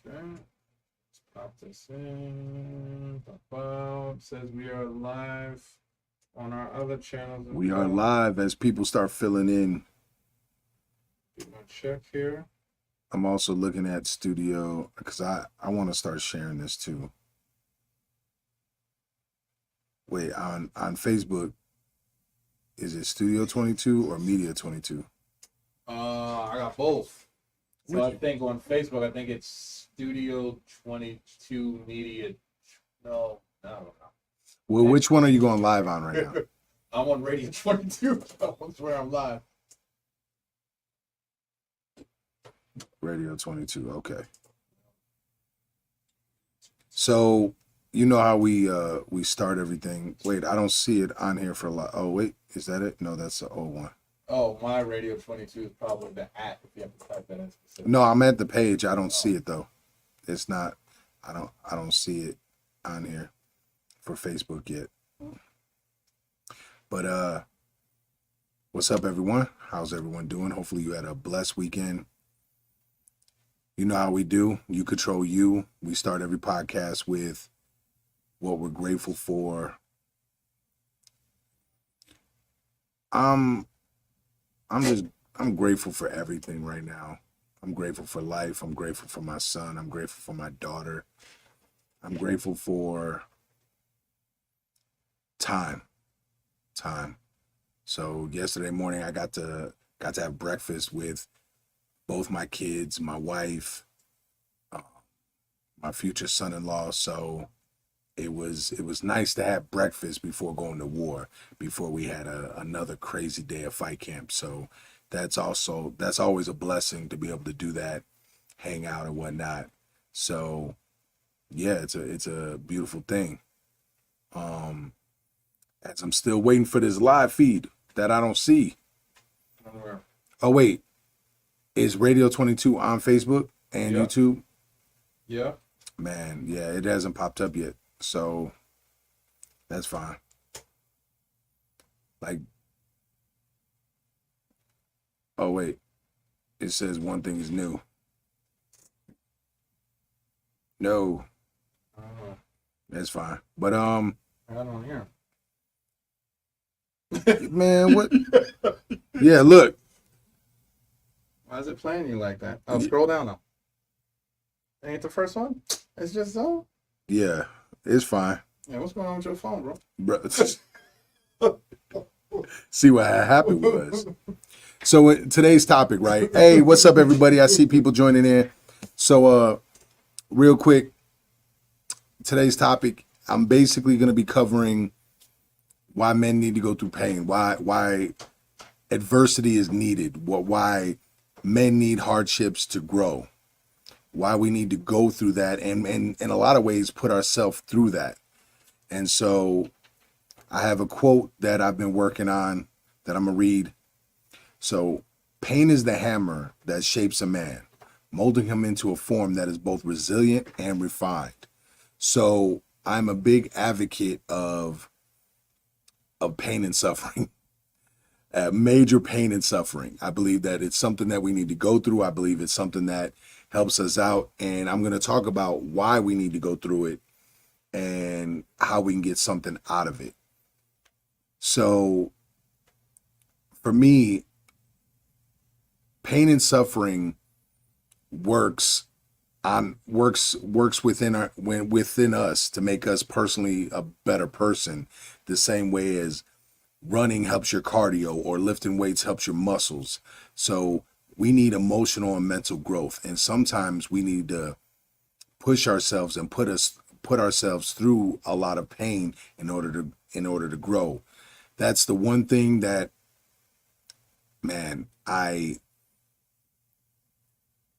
Okay. Let's pop this in. Pop out. Says we are live on our other channels as We are well. live as people start filling in. Get my check here. I'm also looking at studio because I want to start sharing this too. Wait, on Facebook, is it Studio 22 or Media 22? I got both. So I think on Facebook, I think it's Studio 22 Media. No, I don't know. Well, which one are you going live on right now? I'm on Radio 22. That's where I'm live. Radio 22. Okay. So you know how we start everything. Wait, I don't see it on here for a lot. Oh wait, is that it? No, that's the old one. Oh, my Radio 22 is probably the app if you have to type that in specific. No, I'm at the page. I don't see it though. It's not. I don't see it on here for Facebook yet. But what's up, everyone? How's everyone doing? Hopefully you had a blessed weekend. You know how we do. You control you. We start every podcast with what we're grateful for. I'm grateful for everything right now. I'm grateful for life. I'm grateful for my son. I'm grateful for my daughter. I'm grateful for time. So yesterday morning I got to have breakfast with both my kids, my wife, my future son-in-law. So it was nice to have breakfast before going to war, before we had another crazy day of fight camp. So that's always a blessing to be able to do that, hang out and whatnot. So yeah, it's a beautiful thing. As I'm still waiting for this live feed that I don't see. Somewhere. Oh wait, is Radio 22 on Facebook and Yeah. YouTube? Yeah. Man, yeah, it hasn't popped up yet, so that's fine. Like, oh wait, it says one thing is new. No, I don't know. that's fine. But I don't hear. man, what? Yeah, look. Why is it playing you like that? Oh, scroll down now. Ain't the first one? It's just so. Yeah, it's fine. Yeah, what's going on with your phone, bro? Bro, see what happened was. So today's topic, right? Hey, what's up, everybody? I see people joining in. So, real quick, today's topic, I'm basically going to be covering why men need to go through pain, why adversity is needed, why men need hardships to grow, why we need to go through that, and in a lot of ways put ourselves through that. And so I have a quote that I've been working on that I'm going to read. So, pain is the hammer that shapes a man, molding him into a form that is both resilient and refined. So I'm a big advocate of pain and suffering, major pain and suffering. I believe that it's something that we need to go through. I believe it's something that helps us out. And I'm going to talk about why we need to go through it and how we can get something out of it. So for me, pain and suffering works within us to make us personally a better person, the same way as running helps your cardio or lifting weights helps your muscles. So we need emotional and mental growth, and sometimes we need to push ourselves and put ourselves through a lot of pain in order to grow. That's the one thing that, man, I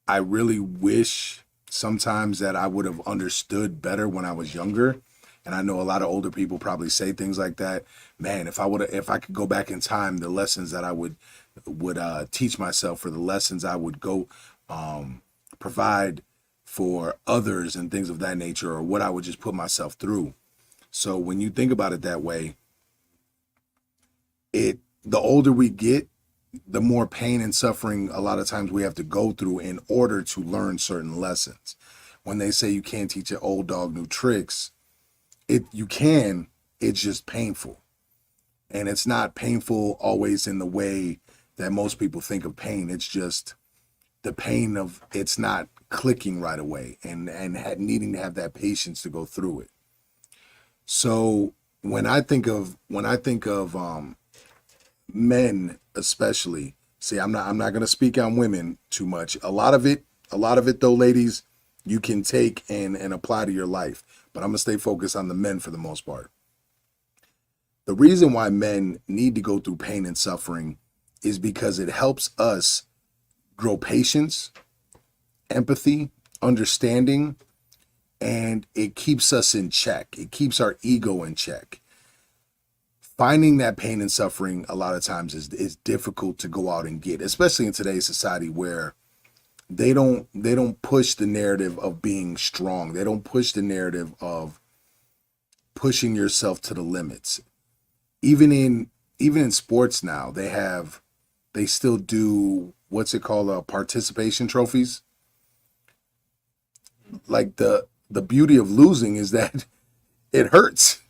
really wish sometimes that I would have understood better when I was younger. And I know a lot of older people probably say things like that. Man, if I could go back in time, the lessons that I would teach myself, or the lessons I would go provide for others and things of that nature, or what I would just put myself through. So when you think about it that way, the older we get, the more pain and suffering a lot of times we have to go through in order to learn certain lessons. when they say you can't teach an old dog new tricks. You can, it's just painful. And it's not painful always in the way that most people think of pain. It's just the pain of it's not clicking right away and needing to have that patience to go through it. So when I think of men especially, see, I'm not going to speak on women too much. A lot of it though, ladies, you can take and apply to your life, but I'm going to stay focused on the men for the most part. The reason why men need to go through pain and suffering is because it helps us grow patience, empathy, understanding, and it keeps us in check. It keeps our ego in check. Finding that pain and suffering a lot of times is difficult to go out and get, especially in today's society where they don't push the narrative of being strong. They don't push the narrative of pushing yourself to the limits. Even in sports now, they still do what's it called, participation trophies. Like the beauty of losing is that it hurts.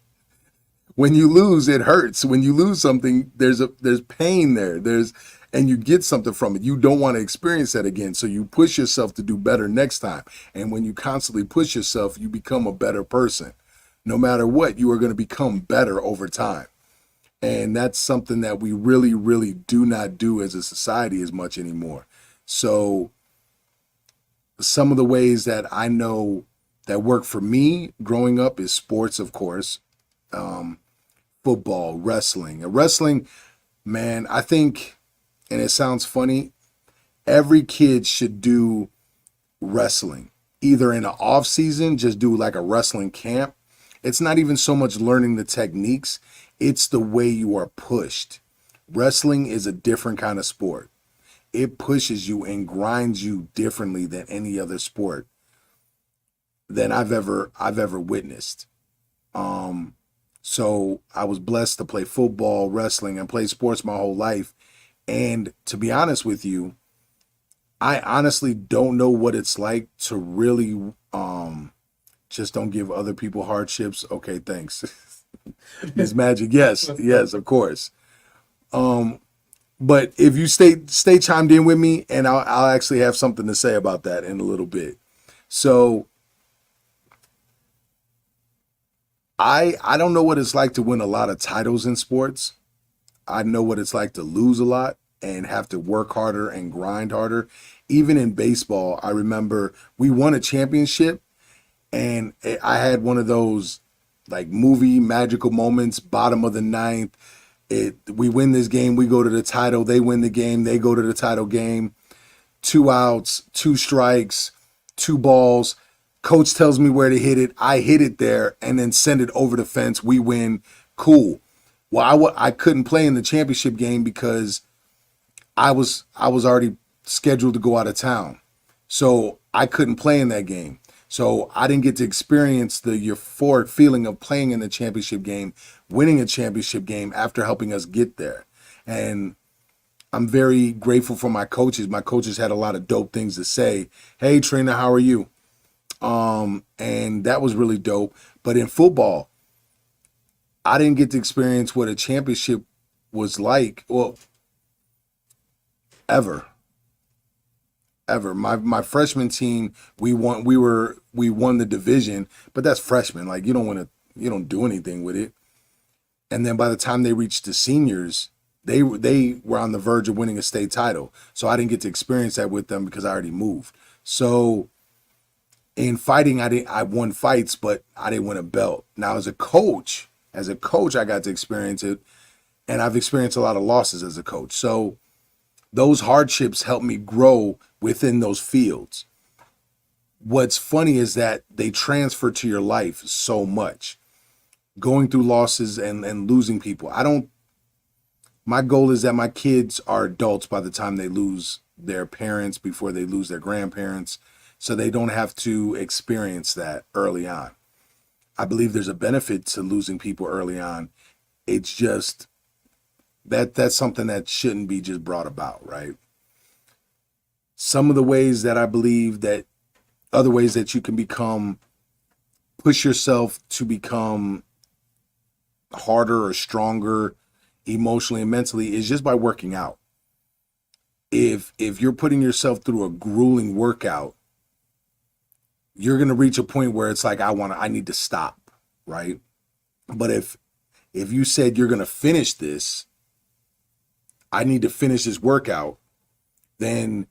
When you lose, it hurts. When you lose something, there's pain there. And you get something from it. You don't want to experience that again. So you push yourself to do better next time. And when you constantly push yourself, you become a better person. No matter what, you are going to become better over time. And that's something that we really, really do not do as a society as much anymore. So some of the ways that I know that work for me growing up is sports, of course, football, wrestling. Wrestling, man, I think, and it sounds funny, every kid should do wrestling. Either in an off season, just do like a wrestling camp. It's not even so much learning the techniques. It's the way you are pushed. Wrestling is a different kind of sport. It pushes you and grinds you differently than any other sport than I've ever witnessed. So I was blessed to play football, wrestling, and play sports my whole life. And to be honest with you, I honestly don't know what it's like to really just don't give other people hardships. Okay, thanks. Miss Magic, yes, of course. But if you stay chimed in with me, and I'll actually have something to say about that in a little bit. So I don't know what it's like to win a lot of titles in sports. I know what it's like to lose a lot and have to work harder and grind harder. Even in baseball, I remember we won a championship, and I had one of those like movie magical moments, bottom of the ninth. We win this game, we go to the title, they win the game, they go to the title game. 2 outs, 2 strikes, 2 balls. Coach tells me where to hit it. I hit it there and then send it over the fence. We win. Cool. Well, I couldn't play in the championship game because I was already scheduled to go out of town. So I couldn't play in that game. So I didn't get to experience the euphoric feeling of playing in the championship game, winning a championship game after helping us get there. And I'm very grateful for my coaches. My coaches had a lot of dope things to say. Hey, Trina, how are you? And that was really dope. But in football, I didn't get to experience what a championship was like. Well, ever. My freshman team, we won the division, but that's freshman. Like you don't do anything with it. And then by the time they reached the seniors, they were on the verge of winning a state title. So I didn't get to experience that with them because I already moved. So in fighting, I won fights, but I didn't win a belt. Now as a coach, I got to experience it, and I've experienced a lot of losses as a coach. So those hardships helped me grow within those fields. What's funny is that they transfer to your life so much. Going through losses and losing people. My goal is that my kids are adults by the time they lose their parents, before they lose their grandparents, so they don't have to experience that early on. I believe there's a benefit to losing people early on. It's just that's something that shouldn't be just brought about, right? Some of the ways that I believe that other ways that you can push yourself to become harder or stronger emotionally and mentally is just by working out. If you're putting yourself through a grueling workout, you're going to reach a point where it's like, I need to stop, right? But if you said you're going to finish this, I need to finish this workout, then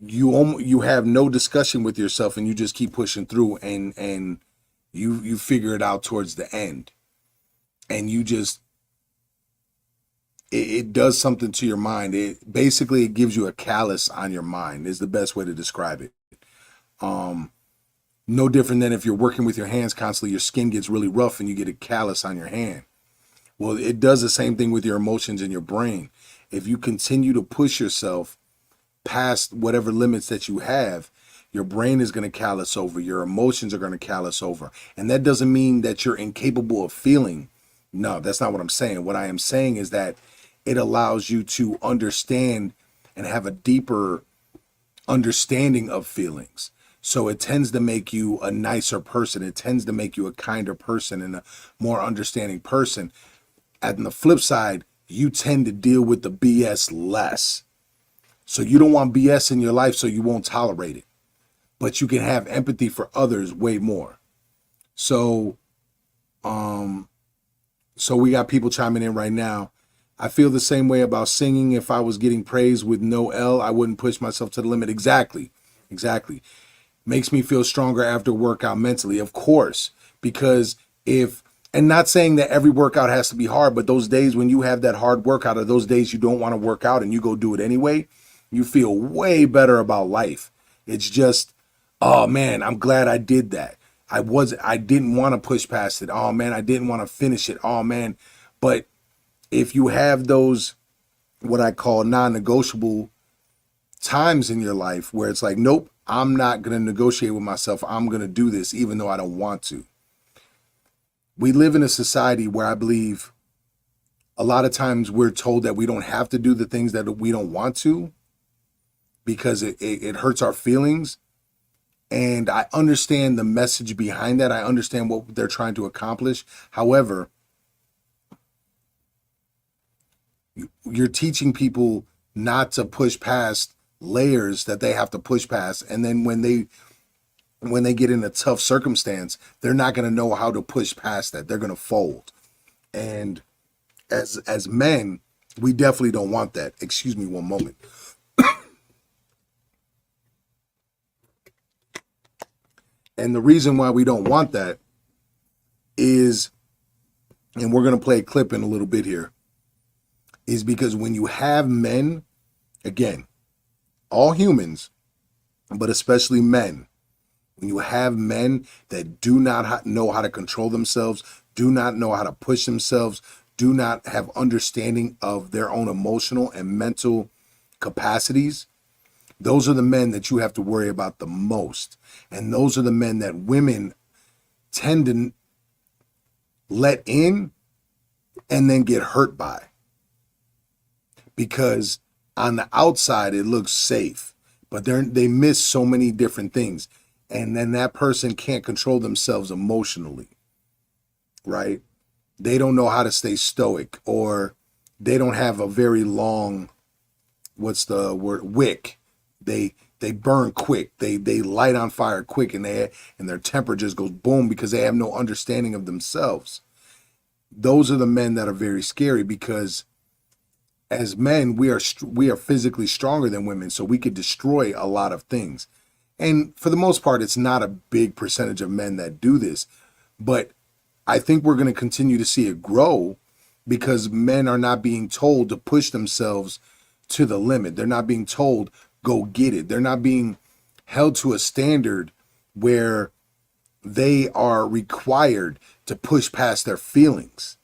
you have no discussion with yourself and you just keep pushing through, and you figure it out towards the end. And you just, it does something to your mind. It gives you a callus on your mind is the best way to describe it. No different than if you're working with your hands constantly, your skin gets really rough and you get a callus on your hand. Well, it does the same thing with your emotions and your brain. If you continue to push yourself past whatever limits that you have, your brain is going to callous over, your emotions are going to callous over. And that doesn't mean that you're incapable of feeling. No, that's not what I'm saying. What I am saying is that it allows you to understand and have a deeper understanding of feelings. So it tends to make you a nicer person. It tends to make you a kinder person and a more understanding person. And on the flip side, you tend to deal with the BS less. So you don't want BS in your life, so you won't tolerate it. But you can have empathy for others way more. So we got people chiming in right now. I feel the same way about singing. If I was getting praise with no L, I wouldn't push myself to the limit. Exactly. Makes me feel stronger after workout mentally, of course, because and not saying that every workout has to be hard, but those days when you have that hard workout, or those days you don't want to work out and you go do it anyway, you feel way better about life. It's just, oh man, I'm glad I did that. I didn't want to push past it. Oh man, I didn't want to finish it. Oh man. But if you have those, what I call non-negotiable times in your life where it's like, nope, I'm not going to negotiate with myself. I'm going to do this even though I don't want to. We live in a society where I believe a lot of times we're told that we don't have to do the things that we don't want to because it hurts our feelings. And I understand the message behind that. I understand what they're trying to accomplish. However, you're teaching people not to push past layers that they have to push past. And then when they get in a tough circumstance, they're not going to know how to push past that. They're going to fold. And as men, we definitely don't want that. Excuse me one moment. And the reason why we don't want that is, and we're going to play a clip in a little bit here, is because when you have men, again, all humans, but especially men, when you have men that do not know how to control themselves, do not know how to push themselves, do not have understanding of their own emotional and mental capacities, those are the men that you have to worry about the most. And those are the men that women tend to let in and then get hurt by. Because on the outside, it looks safe, but they miss so many different things. And then that person can't control themselves emotionally, right? They don't know how to stay stoic, or they don't have a very long, what's the word, wick. They burn quick. They light on fire quick, and their temper just goes boom because they have no understanding of themselves. Those are the men that are very scary, because as men, we are physically stronger than women, so we could destroy a lot of things. And for the most part, it's not a big percentage of men that do this, but I think we're going to continue to see it grow because men are not being told to push themselves to the limit. They're not being told, go get it. They're not being held to a standard where they are required to push past their feelings.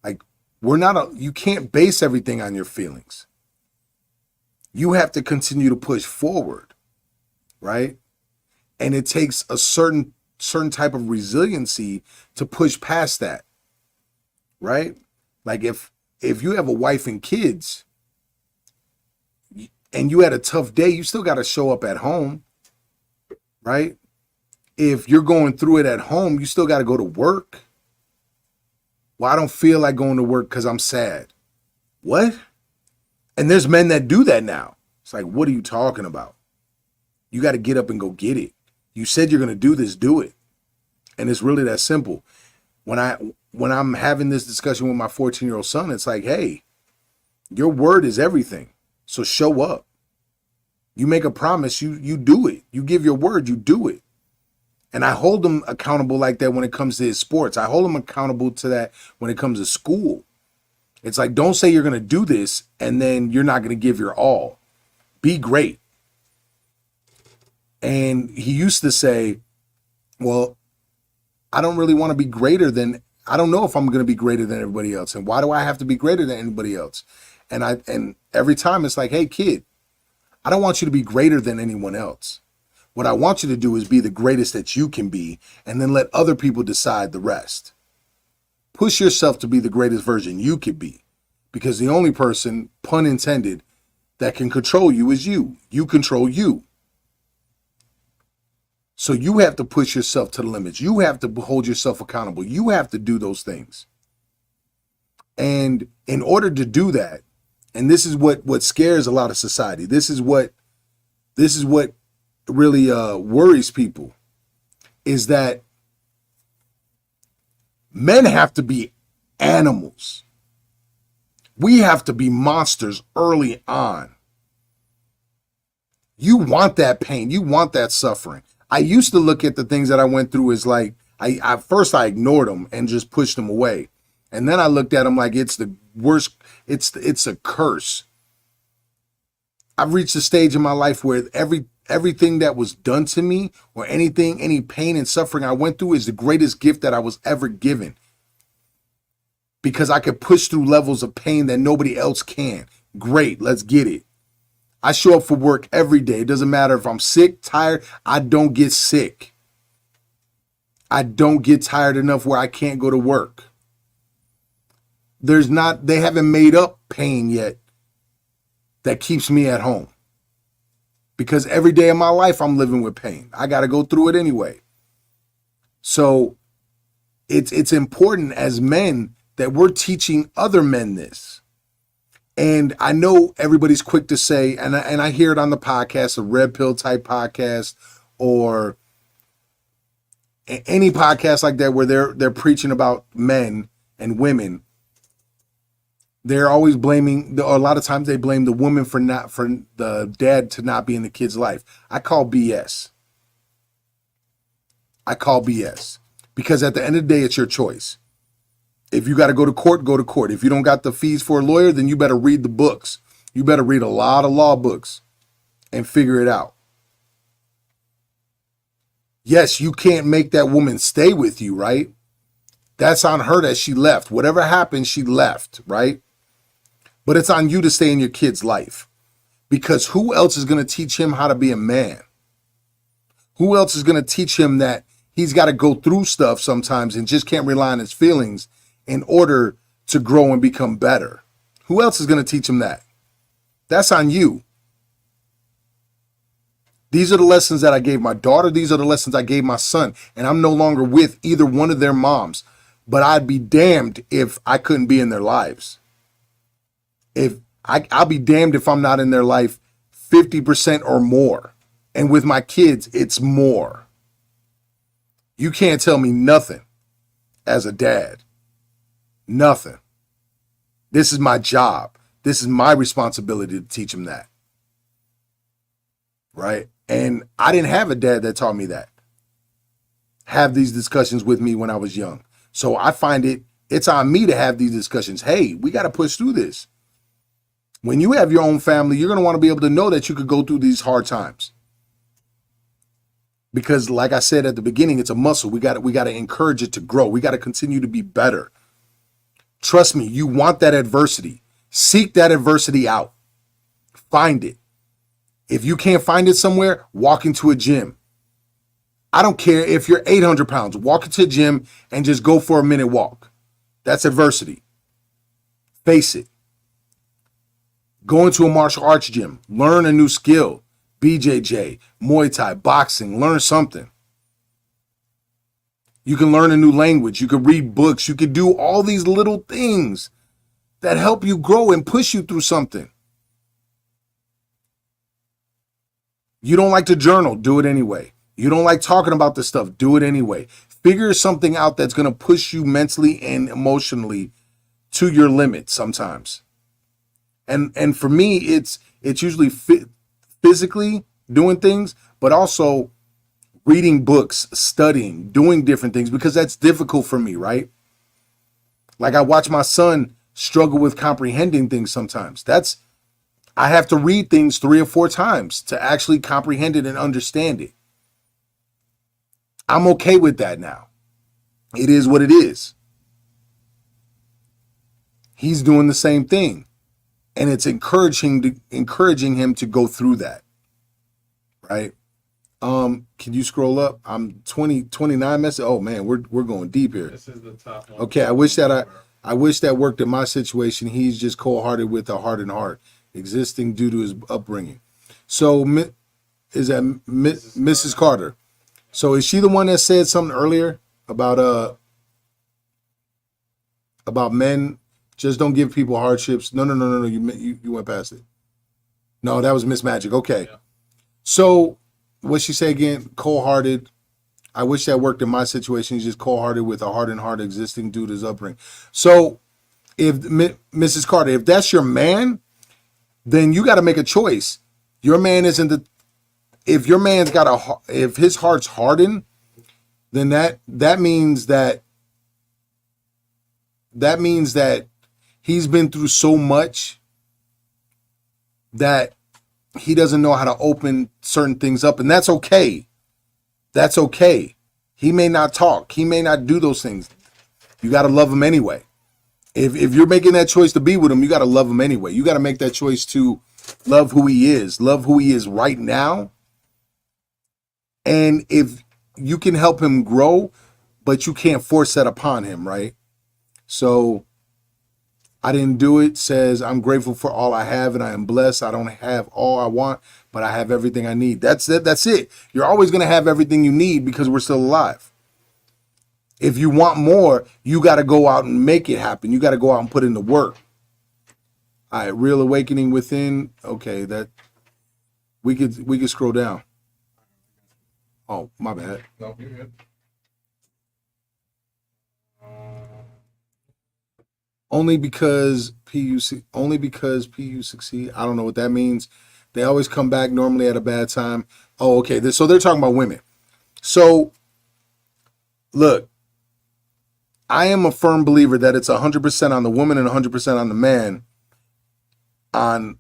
Like, you can't base everything on your feelings. You have to continue to push forward, right? And it takes a certain type of resiliency to push past that, right? Like if you have a wife and kids and you had a tough day, you still got to show up at home. right? If you're going through it at home, you still got to go to work. Well, I don't feel like going to work because I'm sad. What? And there's men that do that now. It's like, what are you talking about? You got to get up and go get it. You said you're going to do this, do it. And it's really that simple. When I'm having this discussion with my 14-year-old son, it's like, hey, your word is everything. So show up. You make a promise, you do it. You give your word, you do it. And I hold him accountable like that when it comes to his sports. I hold him accountable to that when it comes to school. It's like, don't say you're going to do this and then you're not going to give your all. Be great. And he used to say, well, I don't really want to be greater than, I don't know if I'm going to be greater than everybody else. And why do I have to be greater than anybody else? And every time it's like, hey, kid, I don't want you to be greater than anyone else. What I want you to do is be the greatest that you can be, and then let other people decide the rest. Push yourself to be the greatest version you could be, because the only person, pun intended, that can control you is you. You control you. So you have to push yourself to the limits. You have to hold yourself accountable. You have to do those things. And in order to do that, and this is what scares a lot of society. This is what really worries people, is that men have to be animals. We have to be monsters early on. You want that pain. You want that suffering. I used to look at the things that I went through as like, I first ignored them and just pushed them away. And then I looked at them like it's the worst, it's a curse. I've reached a stage in my life where everything that was done to me, or any pain and suffering I went through, is the greatest gift that I was ever given. Because I could push through levels of pain that nobody else can. Great, let's get it. I show up for work every day. It doesn't matter if I'm sick, tired, I don't get sick. I don't get tired enough where I can't go to work. They haven't made up pain yet that keeps me at home. Because every day of my life, I'm living with pain. I got to go through it anyway. So it's important as men that we're teaching other men this. And I know everybody's quick to say, and I hear it on the podcast, a red pill type podcast, or any podcast like that where they're preaching about men and women. They're always blaming, or a lot of times they blame the woman for the dad to not be in the kid's life. I call BS. Because at the end of the day, it's your choice. If you got to go to court, go to court. If you don't got the fees for a lawyer, then you better read the books. You better read a lot of law books and figure it out. Yes, you can't make that woman stay with you, right? That's on her that she left. Whatever happened, she left, right? But it's on you to stay in your kid's life. Because who else is going to teach him how to be a man? Who else is going to teach him that he's got to go through stuff sometimes and just can't rely on his feelings in order to grow and become better? Who else is going to teach him that? That's on you. These are the lessons that I gave my daughter. These are the lessons I gave my son. And I'm no longer with either one of their moms. But I'd be damned if I couldn't be in their lives. I'll be damned if I'm not in their life 50% or more. And with my kids, it's more. You can't tell me nothing as a dad. Nothing. This is my job. This is my responsibility to teach them that. Right? And I didn't have a dad that taught me that. Have these discussions with me when I was young. So I find it's on me to have these discussions. Hey, we got to push through this. When you have your own family, you're going to want to be able to know that you could go through these hard times. Because like I said at the beginning, it's a muscle. We got to encourage it to grow. We got to continue to be better. Trust me, you want that adversity. Seek that adversity out. Find it. If you can't find it somewhere, walk into a gym. I don't care if you're 800 pounds. Walk into a gym and just go for a minute walk. That's adversity. Face it. Go into a martial arts gym. Learn a new skill. BJJ, Muay Thai, boxing, learn something. You can learn a new language. You can read books. You can do all these little things that help you grow and push you through something. You don't like to journal, do it anyway. You don't like talking about this stuff, do it anyway. Figure something out that's going to push you mentally and emotionally to your limit sometimes. And for me, it's usually physically doing things, but also reading books, studying, doing different things, because that's difficult for me, right? Like I watch my son struggle with comprehending things sometimes. I have to read things 3 or 4 times to actually comprehend it and understand it. I'm okay with that now. It is what it is. He's doing the same thing. And it's encouraging him to go through that. Right? Can you scroll up? I'm 29 messages. Oh man, we're going deep here. This is the top one. Okay, I wish that worked in my situation. He's just cold-hearted with a hardened heart, existing due to his upbringing. So is that Mrs. Carter? So is she the one that said something earlier about men just don't give people hardships? No. You went past it. No, that was Miss Magic. Okay. Yeah. So what she say again? Cold-hearted. I wish that worked in my situation. He's just cold-hearted with a hardened heart, existing due to his upbringing. So if Mrs. Carter, if that's your man, then you got to make a choice. Your man isn't if your man's if his heart's hardened, then that means that he's been through so much that he doesn't know how to open certain things up, and that's okay. That's okay. He may not talk. He may not do those things. You got to love him anyway. If you're making that choice to be with him, you got to love him anyway. You got to make that choice to love who he is right now. And if you can help him grow, but you can't force that upon him, right? So I didn't do it. Says, I'm grateful for all I have and I am blessed. I don't have all I want, but I have everything I need. That's it. That's it. You're always going to have everything you need because we're still alive. If you want more, you got to go out and make it happen. You got to go out and put in the work. All right, real awakening within. Okay, that we could scroll down. Oh, my bad. No, you're good. Only because PU succeed. I don't know what that means. They always come back normally at a bad time. Oh, okay. So they're talking about women. So look, I am a firm believer that it's 100% on the woman and 100% on the man on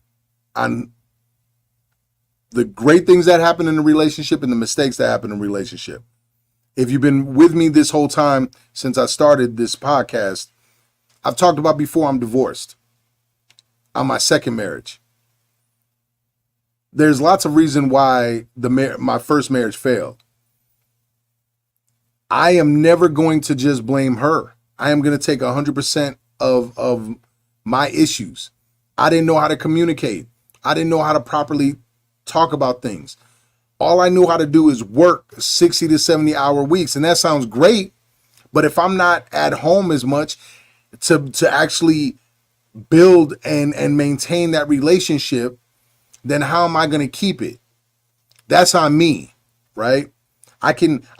the great things that happen in the relationship and the mistakes that happen in the relationship. If you've been with me this whole time since I started this podcast, I've talked about before I'm divorced. On my second marriage. There's lots of reason why my first marriage failed. I am never going to just blame her. I am going to take 100% of my issues. I didn't know how to communicate. I didn't know how to properly talk about things. All I knew how to do is work 60 to 70 hour weeks. And that sounds great. But if I'm not at home as much to actually build and maintain that relationship, then how am I going to keep it? That's on me, right? I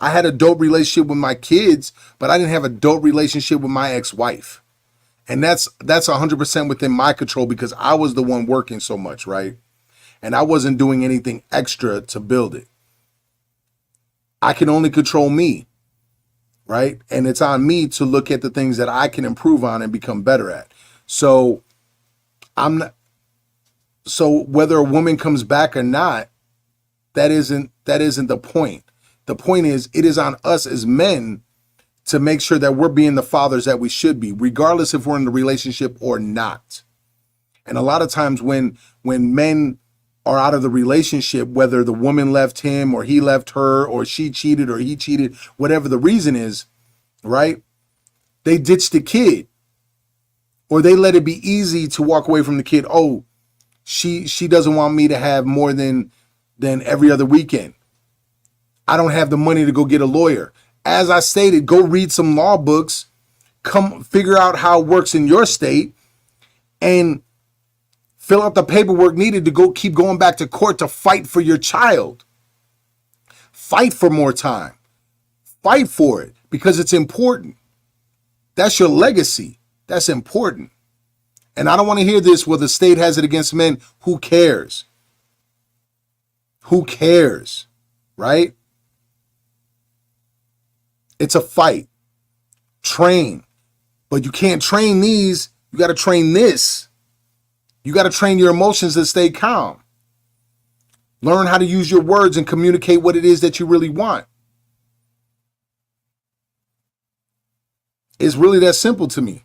had a dope relationship with my kids, but I didn't have a dope relationship with my ex-wife. And that's 100% within my control because I was the one working so much, right? And I wasn't doing anything extra to build it. I can only control me, right? And it's on me to look at the things that I can improve on and become better at. So whether a woman comes back or not, that isn't the point. The point is, it is on us as men to make sure that we're being the fathers that we should be, regardless if we're in a relationship or not. And a lot of times when men are out of the relationship, whether the woman left him or he left her or she cheated or he cheated, whatever the reason is, right? They ditch the kid or they let it be easy to walk away from the kid. Oh, she doesn't want me to have more than than every other weekend. I don't have the money to go get a lawyer. As I stated, go read some law books, come figure out how it works in your state, and fill out the paperwork needed to go keep going back to court to fight for your child. Fight for more time. Fight for it because it's important. That's your legacy. That's important. And I don't want to hear this, well, the state has it against men. Who cares? Who cares? Right? It's a fight. Train. But you can't train these. You got to train this. You got to train your emotions to stay calm. Learn how to use your words and communicate what it is that you really want. It's really that simple to me.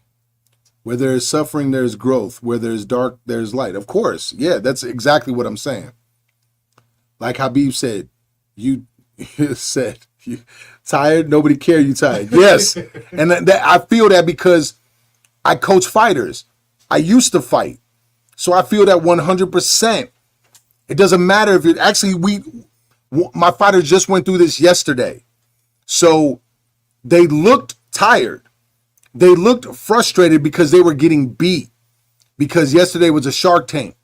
Where there is suffering, there's growth. Where there's dark, there's light. Of course. Yeah, that's exactly what I'm saying. Like Habib said, you said, you tired? Nobody care you tired. Yes. And I feel that because I coach fighters. I used to fight. So I feel that 100%. It doesn't matter if you're actually, my fighters just went through this yesterday. So they looked tired. They looked frustrated because they were getting beat. Because yesterday was a Shark Tank.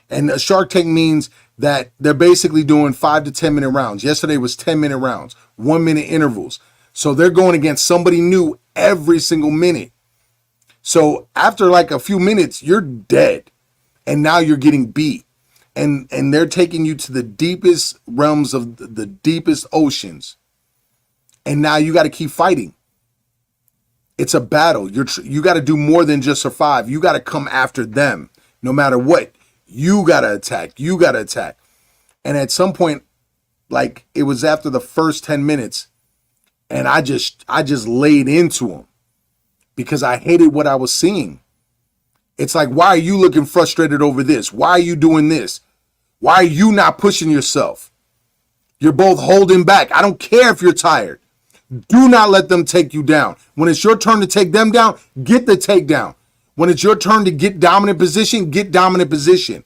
And a Shark Tank means that they're basically doing 5 to 10 minute rounds. Yesterday was 10-minute rounds, 1-minute intervals. So they're going against somebody new every single minute. So after like a few minutes, you're dead. And now you're getting beat. And they're taking you to the deepest realms of the deepest oceans. And now you got to keep fighting. It's a battle. You got to do more than just survive. You got to come after them no matter what. You got to attack. You got to attack. And at some point, like it was after the first 10 minutes, and I just laid into them because I hated what I was seeing. It's like, why are you looking frustrated over this? Why are you doing this? Why are you not pushing yourself? You're both holding back. I don't care if you're tired. Do not let them take you down. When it's your turn to take them down, get the takedown. When it's your turn to get dominant position, get dominant position.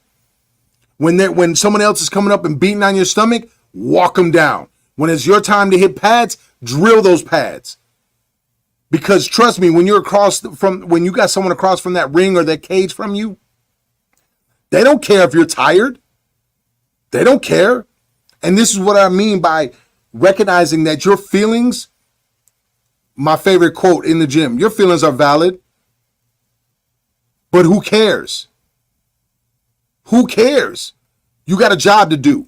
When someone else is coming up and beating on your stomach, walk them down. When it's your time to hit pads, drill those pads. Because trust me, when you got someone across from that ring or that cage from you, they don't care if you're tired. They don't care. And this is what I mean by recognizing that your feelings, my favorite quote in the gym, your feelings are valid, but who cares? Who cares? You got a job to do.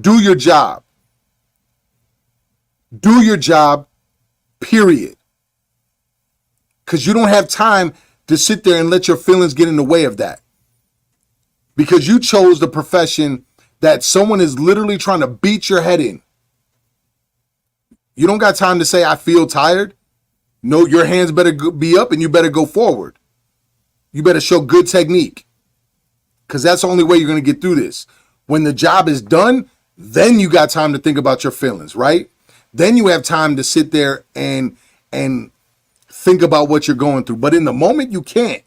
Do your job. Do your job, period. Because you don't have time to sit there and let your feelings get in the way of that. Because you chose the profession that someone is literally trying to beat your head in. You don't got time to say, I feel tired. No, your hands better be up and you better go forward. You better show good technique. Because that's the only way you're going to get through this. When the job is done, then you got time to think about your feelings, right? Then you have time to sit there and think about what you're going through. But in the moment, you can't.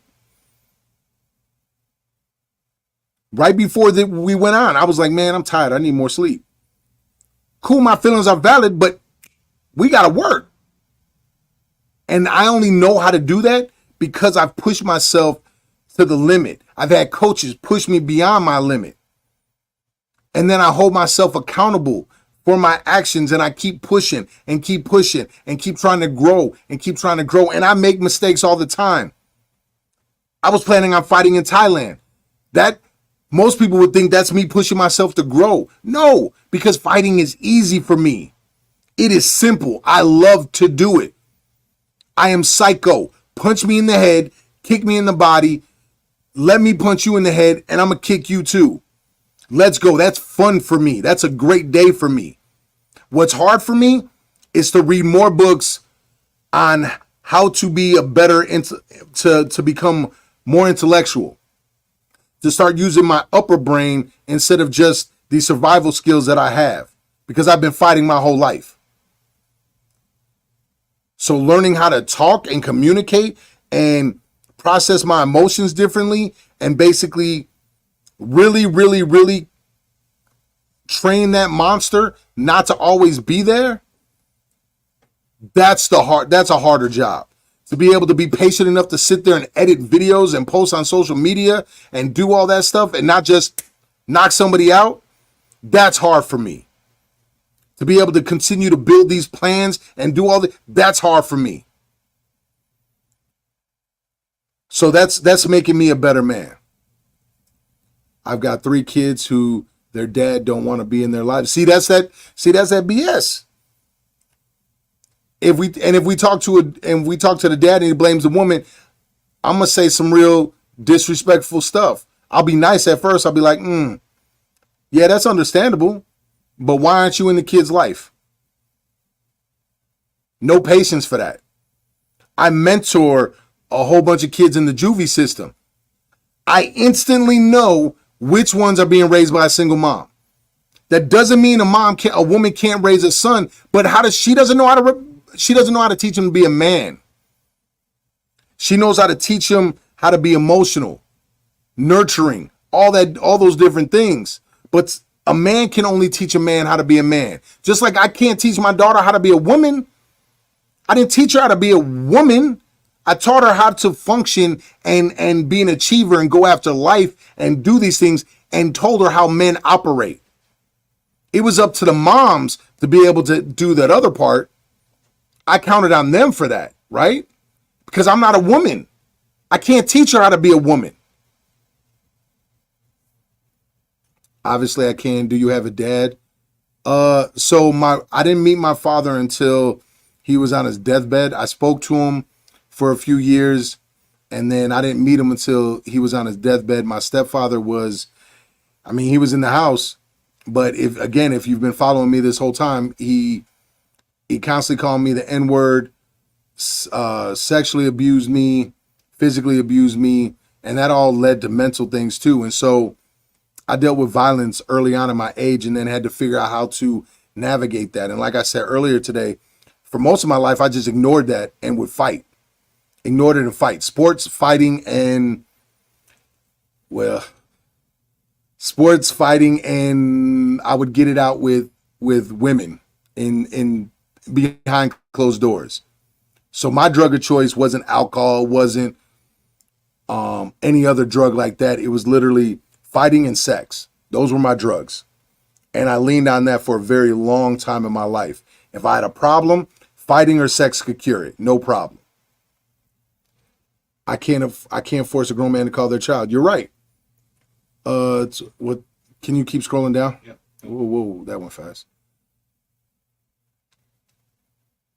Right before we went on, I was like, man, I'm tired. I need more sleep. Cool, my feelings are valid, but we got to work. And I only know how to do that because I've pushed myself to the limit. I've had coaches push me beyond my limit. And then I hold myself accountable for my actions and I keep pushing and keep pushing and keep trying to grow and keep trying to grow. And I make mistakes all the time. I was planning on fighting in Thailand. That most people would think that's me pushing myself to grow. No, because fighting is easy for me. It is simple. I love to do it. I am psycho. Punch me in the head, kick me in the body, let me punch you in the head, and I'm going to kick you too. Let's go. That's fun for me. That's a great day for me. What's hard for me is to read more books on how to be a better, to become more intellectual, to start using my upper brain instead of just the survival skills that I have, because I've been fighting my whole life. So learning how to talk and communicate and process my emotions differently and basically really train that monster not to always be there, that's a harder job. To be able to be patient enough to sit there and edit videos and post on social media and do all that stuff and not just knock somebody out, that's hard for me. To be able to continue to build these plans and do that's hard for me. So that's making me a better man. I've got 3 kids who their dad don't want to be in their lives. See, that's that BS. If we talk to the dad and he blames the woman, I'm gonna say some real disrespectful stuff. I'll be nice at first. I'll be like, yeah, that's understandable, but why aren't you in the kid's life? No patience for that. I mentor a whole bunch of kids in the juvie system. I instantly know which ones are being raised by a single mom. That doesn't mean a woman can't raise a son, but she doesn't know how to teach him to be a man. She knows how to teach him how to be emotional, nurturing, all those different things. But a man can only teach a man how to be a man. Just like I can't teach my daughter how to be a woman. I didn't teach her how to be a woman. I taught her how to function and be an achiever and go after life and do these things and told her how men operate. It was up to the moms to be able to do that other part. I counted on them for that, right? Because I'm not a woman. I can't teach her how to be a woman. Obviously, I can. Do you have a dad? I didn't meet my father until he was on his deathbed. I spoke to him for a few years, and then I didn't meet him until he was on his deathbed. My stepfather he was in the house, but if you've been following me this whole time, he constantly called me the N-word, sexually abused me, physically abused me, and that all led to mental things too. And so I dealt with violence early on in my age and then had to figure out how to navigate that. And like I said earlier today, for most of my life, I just ignored that and would fight. Ignored it and fight. Sports fighting, and I would get it out with women in behind closed doors. So my drug of choice wasn't alcohol, wasn't any other drug like that. It was literally fighting and sex. Those were my drugs. And I leaned on that for a very long time in my life. If I had a problem, fighting or sex could cure it. No problem. I can't force a grown man to call their child. You're right. What? Can you keep scrolling down? Yeah. Whoa, that went fast.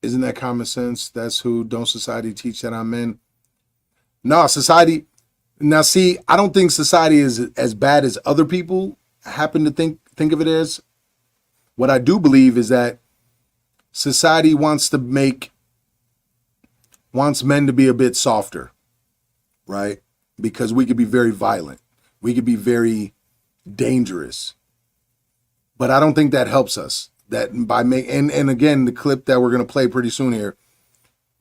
Isn't that common sense? That's who. Don't society teach that on men? No, society. Now, see, I don't think society is as bad as other people happen to think of it as. What I do believe is that society wants men to be a bit softer, right? Because we could be very violent. We could be very dangerous. But I don't think that helps us. That by and again, the clip that we're going to play pretty soon here,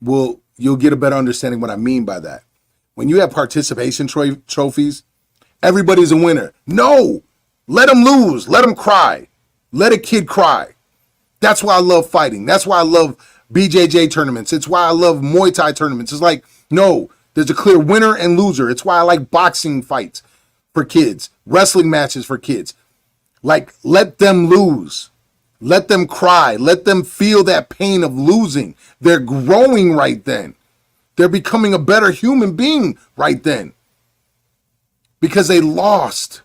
you'll get a better understanding what I mean by that. When you have participation trophies, everybody's a winner. No, let them lose. Let them cry. Let a kid cry. That's why I love fighting. That's why I love BJJ tournaments. It's why I love Muay Thai tournaments. It's like, no, there's a clear winner and loser. It's why I like boxing fights for kids, wrestling matches for kids. Like, let them lose. Let them cry. Let them feel that pain of losing. They're growing right then. They're becoming a better human being right then. Because they lost.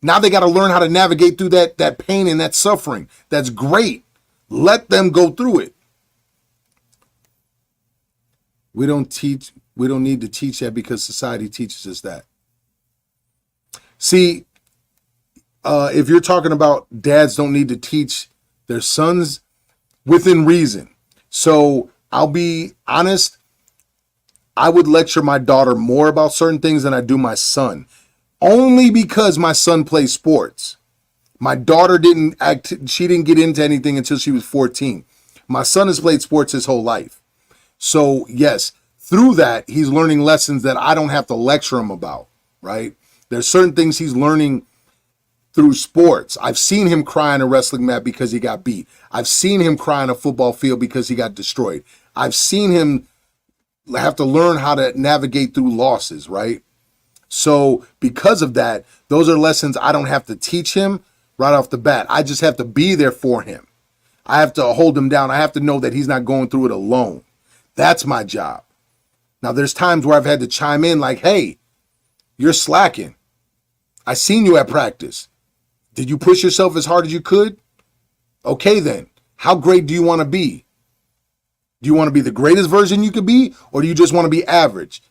Now they got to learn how to navigate through that pain and that suffering. That's great. Let them go through it. We don't need to teach that because society teaches us that. See, if you're talking about dads don't need to teach their sons, within reason. So I'll be honest, I would lecture my daughter more about certain things than I do my son. Only because my son plays sports. My daughter didn't get into anything until she was 14. My son has played sports his whole life. So yes, through that, he's learning lessons that I don't have to lecture him about, right? There's certain things he's learning through sports. I've seen him cry on a wrestling mat because he got beat. I've seen him cry on a football field because he got destroyed. I've seen him have to learn how to navigate through losses, right? So because of that, those are lessons I don't have to teach him right off the bat. I just have to be there for him. I have to hold him down. I have to know that he's not going through it alone. That's my job. Now, there's times where I've had to chime in like, hey, you're slacking. I seen you at practice. Did you push yourself as hard as you could? Okay, then. How great do you want to be? Do you want to be the greatest version you could be, or do you just want to be average?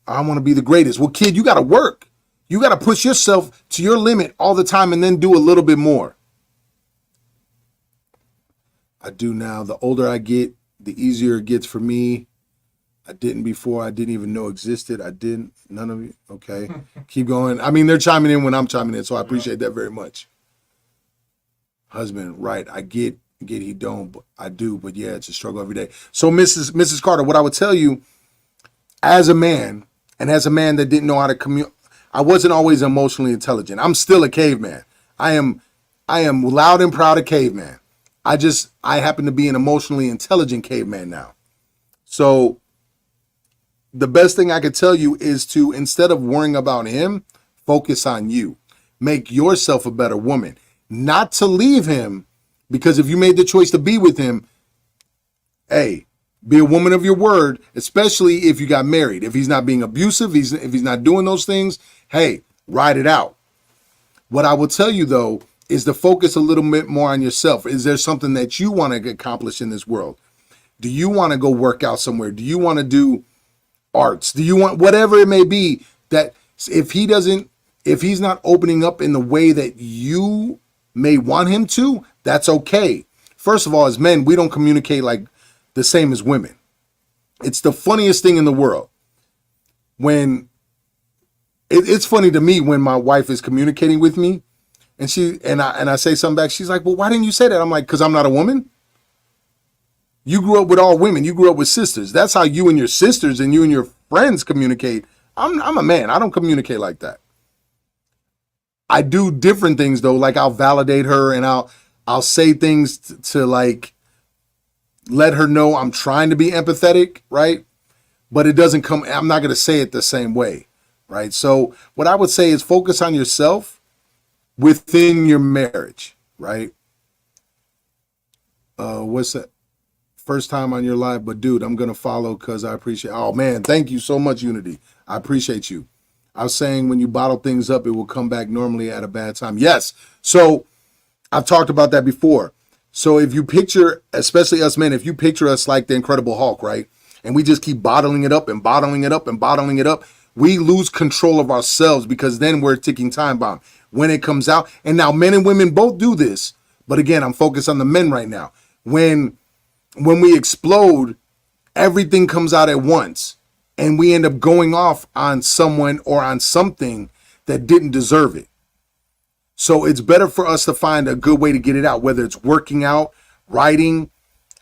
I want to be the greatest. Well, kid, you got to work. You got to push yourself to your limit all the time and then do a little bit more. I do now. The older I get, the easier it gets for me. I didn't before. I didn't even know existed. I didn't. None of you. Okay. Keep going. I mean, they're chiming in when I'm chiming in, so I appreciate that very much. Husband, right. I get he don't, but I do. But yeah, it's a struggle every day. So Mrs. Carter, what I would tell you as a man, and as a man that didn't know how to communicate, I wasn't always emotionally intelligent. I'm still a caveman. I am loud and proud of caveman. I happen to be an emotionally intelligent caveman now. So the best thing I could tell you is to, instead of worrying about him, focus on you. Make yourself a better woman. Not to leave him, because if you made the choice to be with him, hey, be a woman of your word, especially if you got married. If he's not being abusive, if he's not doing those things, hey, ride it out. What I will tell you, though, is to focus a little bit more on yourself. Is there something that you want to accomplish in this world? Do you want to go work out somewhere? Do you want to do arts? Do you want whatever it may be? That if he's not opening up in the way that you may want him to, that's okay. First of all, as men, we don't communicate like the same as women. It's the funniest thing in the world. When it's funny to me when my wife is communicating with me and I say something back, she's like, well, why didn't you say that? I'm like, because I'm not a woman. You grew up with all women. You grew up with sisters. That's how you and your sisters and you and your friends communicate. I'm a man. I don't communicate like that. I do different things though. Like I'll validate her and I'll say things to like let her know I'm trying to be empathetic, right? But it doesn't come, I'm not going to say it the same way, right? So what I would say is focus on yourself within your marriage, right? What's that? First time on your live, but dude, I'm going to follow because I appreciate, oh man, thank you so much, Unity. I appreciate you. I was saying when you bottle things up, it will come back normally at a bad time. Yes. So I've talked about that before. So if you picture, especially us men, if you picture us like the Incredible Hulk, right? And we just keep bottling it up and bottling it up and bottling it up, we lose control of ourselves because then we're a ticking time bomb when it comes out. And now men and women both do this. But again, I'm focused on the men right now. When we explode, everything comes out at once and we end up going off on someone or on something that didn't deserve it. So it's better for us to find a good way to get it out, whether it's working out, writing,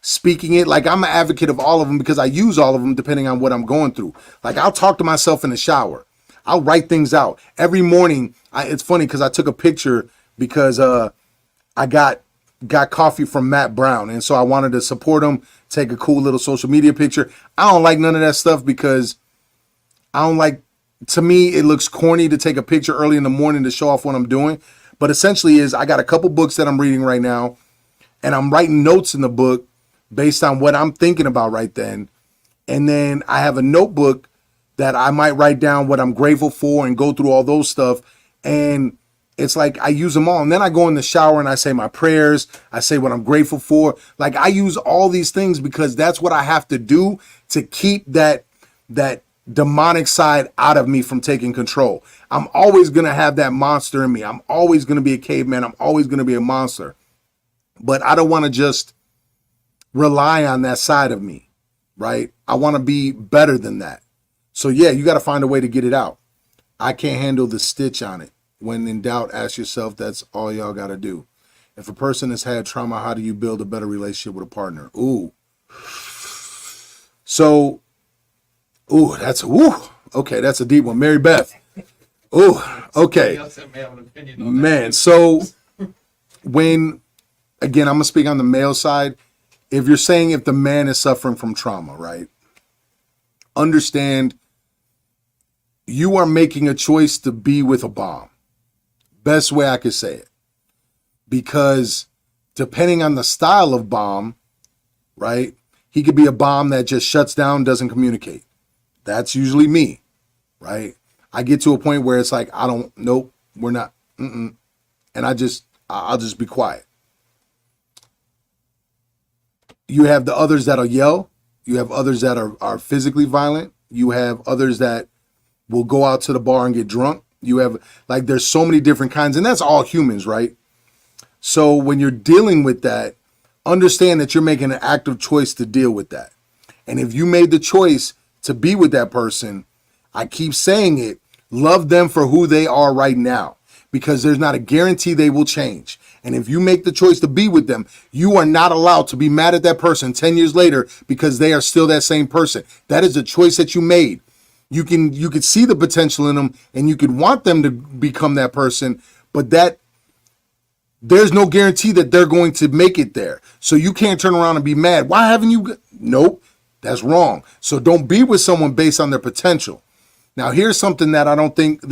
speaking it. Like I'm an advocate of all of them because I use all of them depending on what I'm going through. Like I'll talk to myself in the shower. I'll write things out. Every morning, it's funny because I took a picture because I got coffee from Matt Brown. And so I wanted to support him, take a cool little social media picture. I don't like none of that stuff because to me, it looks corny to take a picture early in the morning to show off what I'm doing. But essentially I got a couple books that I'm reading right now and I'm writing notes in the book based on what I'm thinking about right then. And then I have a notebook that I might write down what I'm grateful for and go through all those stuff. And it's like I use them all. And then I go in the shower and I say my prayers. I say what I'm grateful for. Like I use all these things because that's what I have to do to keep that demonic side out of me from taking control. I'm always going to have that monster in me. I'm always going to be a caveman. I'm always going to be a monster. But I don't want to just rely on that side of me, right? I want to be better than that. So yeah, you got to find a way to get it out. I can't handle the stitch on it. When in doubt, ask yourself, that's all y'all got to do. If a person has had trauma, how do you build a better relationship with a partner? Okay, that's a deep one. Mary Beth. Oh, okay. Somebody else that may have an opinion on Man, so when, again, I'm going to speak on the male side. If you're saying if the man is suffering from trauma, right? Understand you are making a choice to be with a bomb. Best way I could say it. Because depending on the style of bomb, right? He could be a bomb that just shuts down, doesn't communicate. That's usually me, right? I get to a point where it's like, nope, we're not, and I'll just be quiet. You have the others that'll yell. You have others that are physically violent. You have others that will go out to the bar and get drunk. You have, like, there's so many different kinds, and that's all humans, right? So when you're dealing with that, understand that you're making an active choice to deal with that. And if you made the choice to be with that person, I keep saying it, love them for who they are right now, because there's not a guarantee they will change. And if you make the choice to be with them, you are not allowed to be mad at that person 10 years later because they are still that same person. That is a choice that you made. You could see the potential in them and you could want them to become that person, but there's no guarantee that they're going to make it there. So you can't turn around and be mad. Why haven't you? Nope, that's wrong. So don't be with someone based on their potential. Now, here's something that I don't think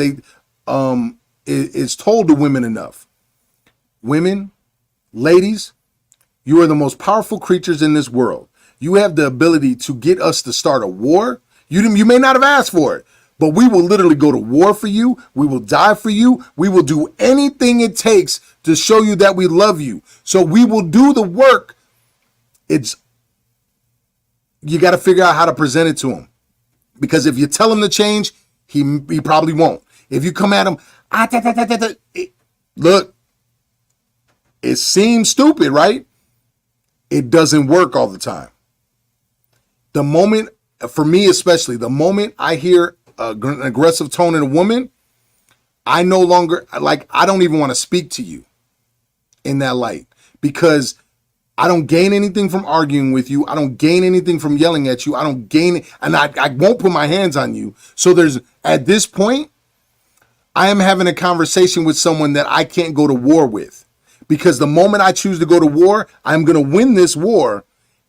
is told to women enough. Women, ladies, you are the most powerful creatures in this world. You have the ability to get us to start a war. You may not have asked for it, but we will literally go to war for you. We will die for you. We will do anything it takes to show you that we love you. So we will do the work. You got to figure out how to present it to him. Because if you tell him to change, he probably won't. If you come at him, look, it seems stupid, right? It doesn't work all the time. The moment, for me especially, the moment I hear an aggressive tone in a woman, I no longer, I don't even want to speak to you in that light, because I don't gain anything from arguing with you. I don't gain anything from yelling at you. I don't gain, and I won't put my hands on you. So at this point, I am having a conversation with someone that I can't go to war with, because the moment I choose to go to war, I'm going to win this war.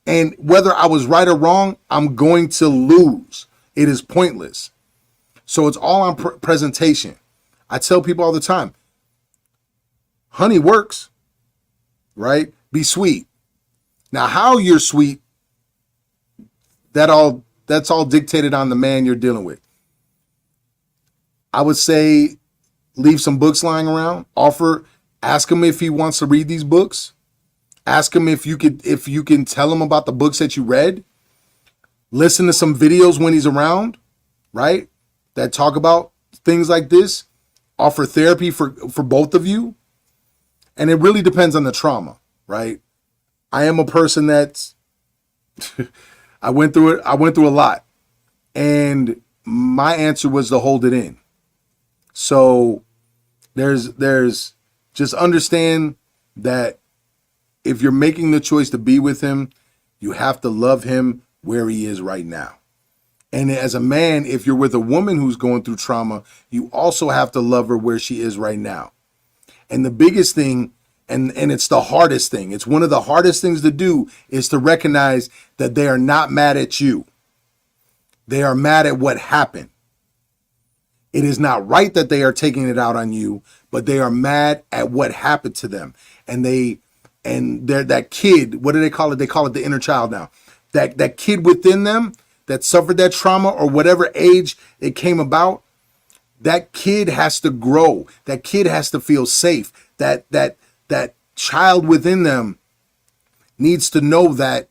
And whether I was right or wrong, I'm going to lose. It is pointless. So it's all on presentation. I tell people all the time, honey works, right? Be sweet. Now, how you're sweet, that's all dictated on the man you're dealing with. I would say leave some books lying around. Ask him if he wants to read these books. Ask him if you can tell him about the books that you read. Listen to some videos when he's around, right? That talk about things like this. Offer therapy for both of you. And it really depends on the trauma, right? I am a person that's I went through a lot. And my answer was to hold it in. So there's just understand that if you're making the choice to be with him, you have to love him where he is right now. And as a man, if you're with a woman who's going through trauma, you also have to love her where she is right now. And the biggest thing, and it's the hardest thing, it's one of the hardest things to do, is to recognize that they are not mad at you. They are mad at what happened. It is not right that they are taking it out on you, but they are mad at what happened to them. And they're that kid, what do they call it? They call it the inner child now. That kid within them that suffered that trauma, or whatever age it came about, that kid has to grow. That kid has to feel safe. That child within them needs to know that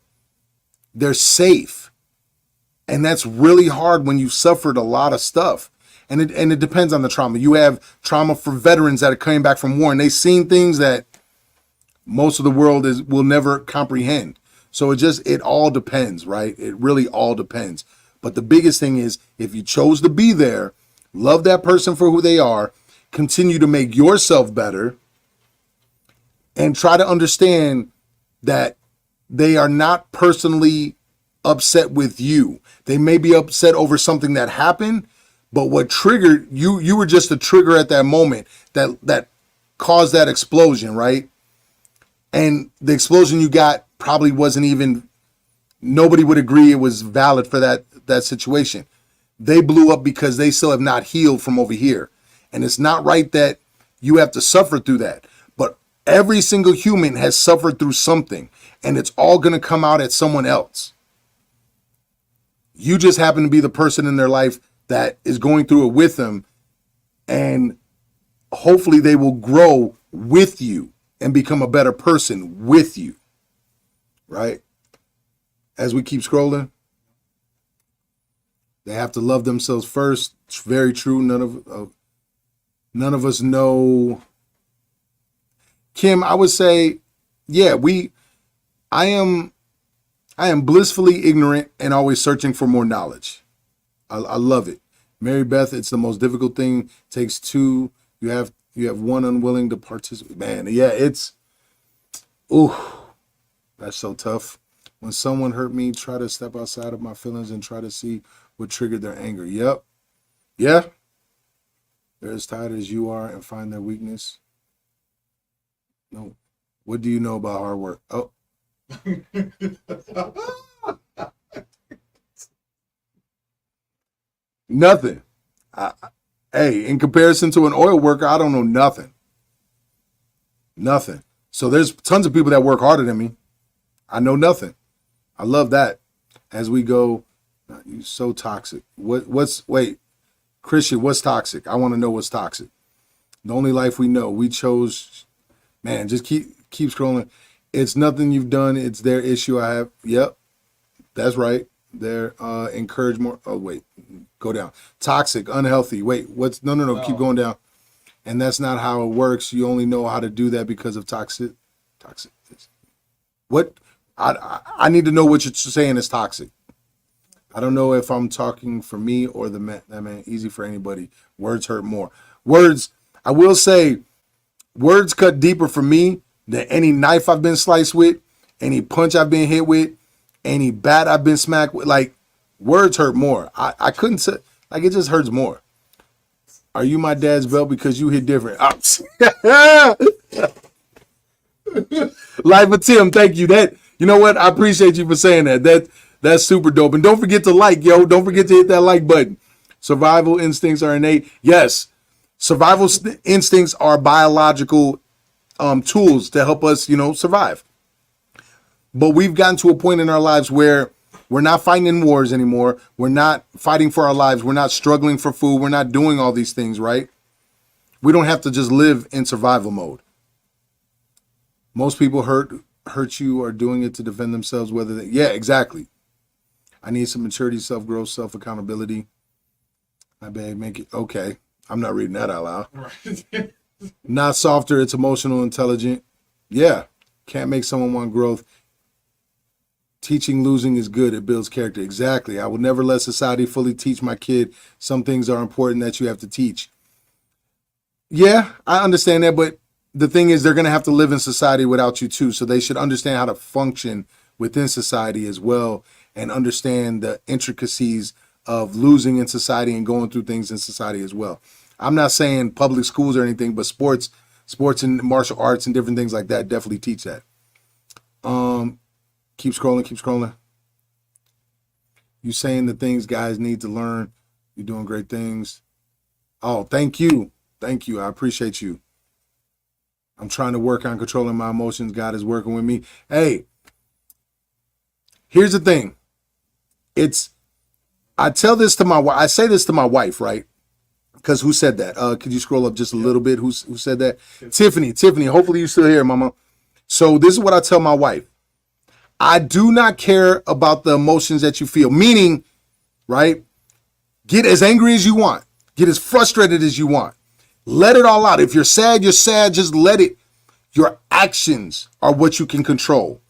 they're safe. And that's really hard when you've suffered a lot of stuff. And it depends on the trauma. You have trauma for veterans that are coming back from war, and they've seen things that most of the world will never comprehend. So it all depends, right? It really all depends. But the biggest thing is, if you chose to be there, love that person for who they are, continue to make yourself better, and try to understand that they are not personally upset with you. They may be upset over something that happened, But what triggered you were just a trigger at that moment that caused that explosion, right? And the explosion you got probably wasn't even, nobody would agree it was valid for that situation. They blew up because they still have not healed from over here. And it's not right that you have to suffer through that. But every single human has suffered through something, and it's all going to come out at someone else. You just happen to be the person in their life that is going through it with them, and hopefully they will grow with you and become a better person with you, right? As we keep scrolling, they have to love themselves first. It's very true. None of us know. Kim, I would say, yeah, I am blissfully ignorant and always searching for more knowledge. I love it. Mary Beth, it's the most difficult thing. It takes two. You have one unwilling to participate. Man, yeah, that's so tough. When someone hurt me, try to step outside of my feelings and try to see what triggered their anger. Yep. Yeah. They're as tired as you are and find their weakness. No. What do you know about hard work? Oh. Nothing. Hey, in comparison to an oil worker, I don't know nothing. Nothing. So there's tons of people that work harder than me. I know nothing. I love that. As we go, you're so toxic. Wait, Christian, what's toxic? I want to know what's toxic. The only life we know. We chose, man, just keep scrolling. It's nothing you've done. It's their issue. I have. Yep. That's right. They're encourage more. Oh, wait, go down. Toxic, unhealthy. Wait, no. Keep going down. And that's not how it works. You only know how to do that because of toxic. What? I need to know what you're saying is toxic. I don't know if I'm talking for me or that man. Easy for anybody. Words hurt more. Words, I will say, words cut deeper for me than any knife I've been sliced with, any punch I've been hit with, any bat I've been smacked with. Like, words hurt more. I couldn't say, like, it just hurts more. Are you my dad's belt because you hit different? Life of Tim, thank you. You know what? I appreciate you for saying that. That's super dope. And don't forget to like, yo. Don't forget to hit that like button. Survival instincts are innate. Yes, survival instincts are biological tools to help us, survive. But we've gotten to a point in our lives where we're not fighting in wars anymore. We're not fighting for our lives. We're not struggling for food. We're not doing all these things, right? We don't have to just live in survival mode. Most people hurt you are doing it to defend themselves, yeah, exactly. I need some maturity, self-growth, self-accountability. I beg, make it, okay. I'm not reading that out loud. Right. Not softer, it's emotional, intelligent. Yeah, can't make someone want growth. Teaching losing is good. It builds character. Exactly. I will never let society fully teach my kid. Some things are important that you have to teach. Yeah, I understand that, but the thing is they're going to have to live in society without you too, so they should understand how to function within society as well and understand the intricacies of losing in society and going through things in society as well. I'm not saying public schools or anything, but sports and martial arts and different things like that definitely teach that. Keep scrolling. You saying the things guys need to learn. You're doing great things. Oh, thank you. I appreciate you. I'm trying to work on controlling my emotions. God is working with me. Hey, here's the thing. I say this to my wife, right? Because who said that? Could you scroll up just a little bit? Who said that? Tiffany. Hopefully you're still here, mama. So this is what I tell my wife. I do not care about the emotions that you feel. Meaning, right? Get as angry as you want. Get as frustrated as you want. Let it all out. If you're sad, you're sad. Just let it. Your actions are what you can control.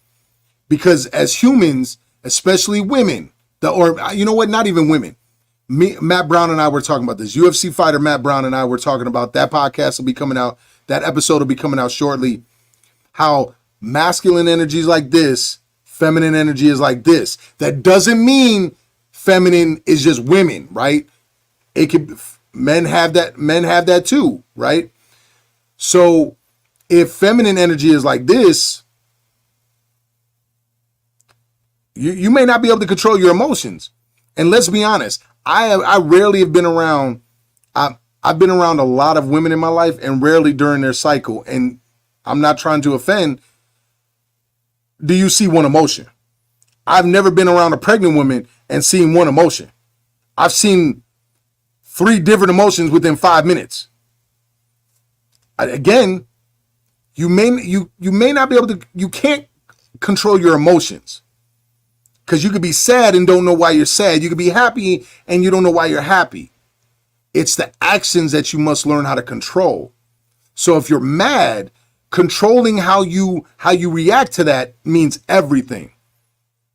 Because as humans, especially women, or you know what? Not even women. Matt Brown and I were talking about this. UFC fighter Matt Brown and I were talking about that podcast will be coming out. That episode will be coming out shortly. How masculine energy is like this. Feminine energy is like this. That doesn't mean feminine is just women, right? It could men have that too, right? So if feminine energy is like this, you may not be able to control your emotions. And let's be honest, I rarely have been around. I've been around a lot of women in my life, and rarely during their cycle. And I'm not trying to offend. Do you see one emotion? I've never been around a pregnant woman and seen one emotion. I've seen 3 different emotions within 5 minutes. Again, you may not be able to. You can't control your emotions. Because you could be sad and don't know why you're sad. You could be happy and you don't know why you're happy. It's the actions that you must learn how to control. So if you're mad, controlling how you react to that means everything,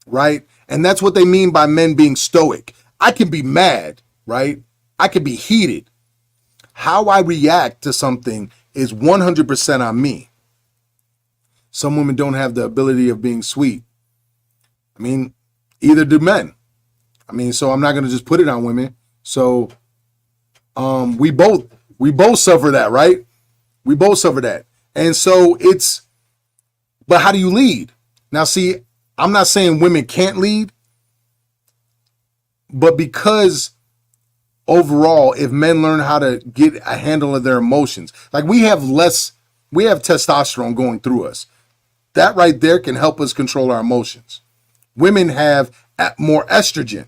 right? And that's what they mean by men being stoic. I can be mad, right? I can be heated. How I react to something is 100% on me. Some women don't have the ability of being sweet. I mean, either do men. I mean, so I'm not going to just put it on women. So we both suffer that, right? We both suffer that. And so but how do you lead? Now, see, I'm not saying women can't lead, but because overall, if men learn how to get a handle of their emotions, like we have testosterone going through us. That right there can help us control our emotions. Women have more estrogen.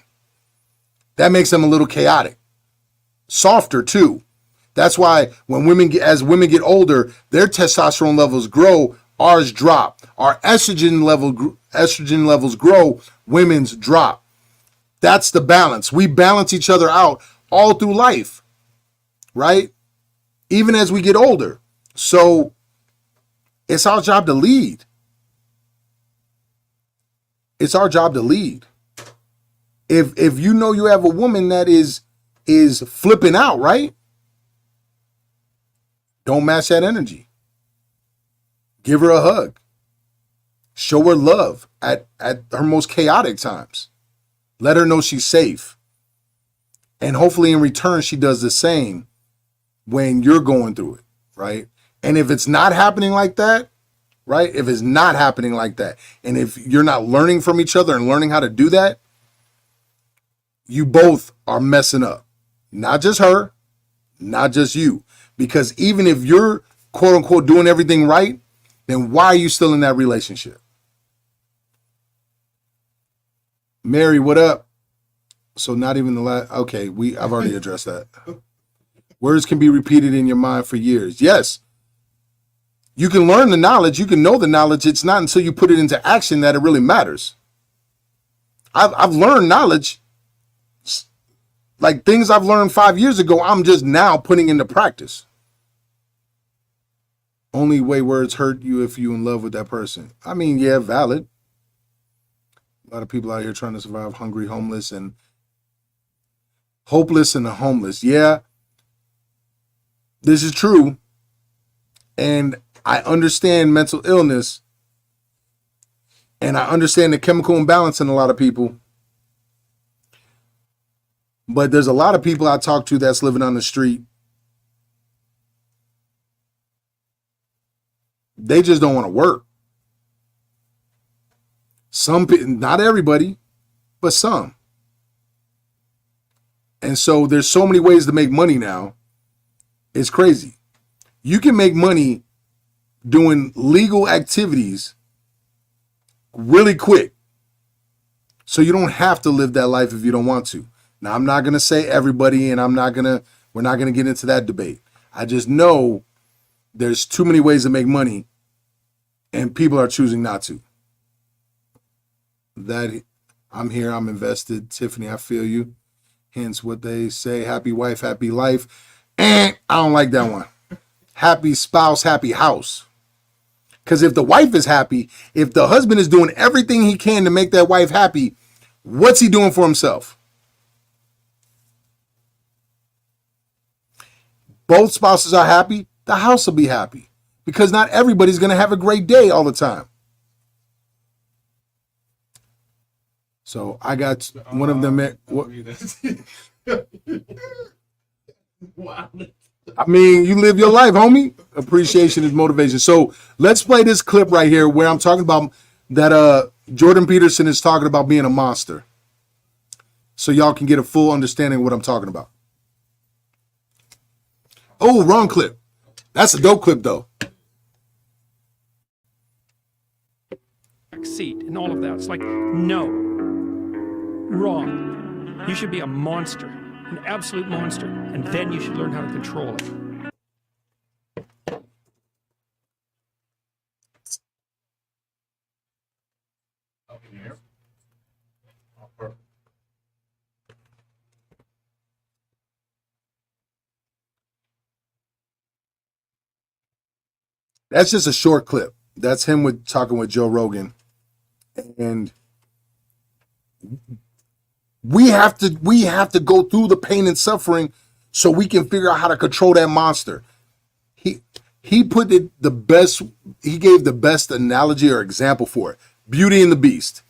That makes them a little chaotic. Softer too. That's why as women get older, their testosterone levels grow, ours drop. Our estrogen levels grow, women's drop. That's the balance. We balance each other out all through life, right? Even as we get older. So it's our job to lead. It's our job to lead. If you know you have a woman that is flipping out, right? Don't match that energy. Give her a hug. Show her love at her most chaotic times. Let her know she's safe. And hopefully in return, she does the same when you're going through it, right? And if it's not happening like that, right? If it's not happening like that, and if you're not learning from each other and learning how to do that, you both are messing up. Not just her, not just you. Because even if you're quote unquote doing everything right, then why are you still in that relationship? Mary, what up? So not even the last, okay, I've already addressed that. Words can be repeated in your mind for years. Yes. You can learn the knowledge, you can know the knowledge. It's not until you put it into action that it really matters. I've learned knowledge, like things I've learned 5 years ago, I'm just now putting into practice. Only way words hurt you if you in love with that person. I mean, yeah, valid. A lot of people out here trying to survive hungry, homeless, and hopeless and homeless. Yeah, this is true. And I understand mental illness. And I understand the chemical imbalance in a lot of people. But there's a lot of people I talk to that's living on the street. They just don't want to work. Some people, not everybody, but some. And so there's so many ways to make money now. It's crazy. You can make money doing legal activities really quick. So you don't have to live that life if you don't want to. Now, I'm not going to say everybody, and we're not going to get into that debate. I just know there's too many ways to make money, and people are choosing not to. That I'm here, I'm invested. Tiffany, I feel you. Hence what they say, happy wife, happy life. And I don't like that one. Happy spouse, happy house. Because if the wife is happy, if the husband is doing everything he can to make that wife happy, what's he doing for himself? Both spouses are happy, the house will be happy. Because not everybody's going to have a great day all the time. So I got one of them. Wow. I mean, you live your life, homie. Appreciation is motivation. So let's play this clip right here where I'm talking about that Jordan Peterson is talking about being a monster. So y'all can get a full understanding of what I'm talking about. Oh, wrong clip. That's a dope clip, though. Seat and all of that. It's like, no. Wrong. You should be a monster, an absolute monster, and then you should learn how to control it. Up in here. Oh, perfect. That's just a short clip. That's him with talking with Joe Rogan. And we have to go through the pain and suffering so we can figure out how to control that monster. He put it the best, he gave the best analogy or example for it. Beauty and the Beast.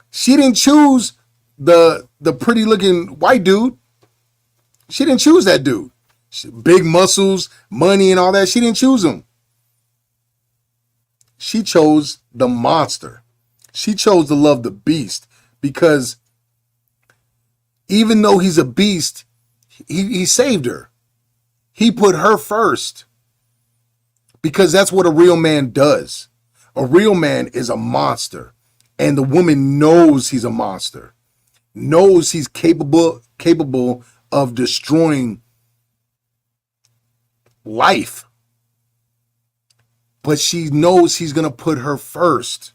She didn't choose the pretty looking white dude. She didn't choose that dude. Big muscles, money and all that. She didn't choose him. She chose the monster. She chose to love the beast because even though he's a beast, he saved her. He put her first because that's what a real man does. A real man is a monster, and the woman knows he's a monster, knows he's capable of destroying life. But she knows he's going to put her first.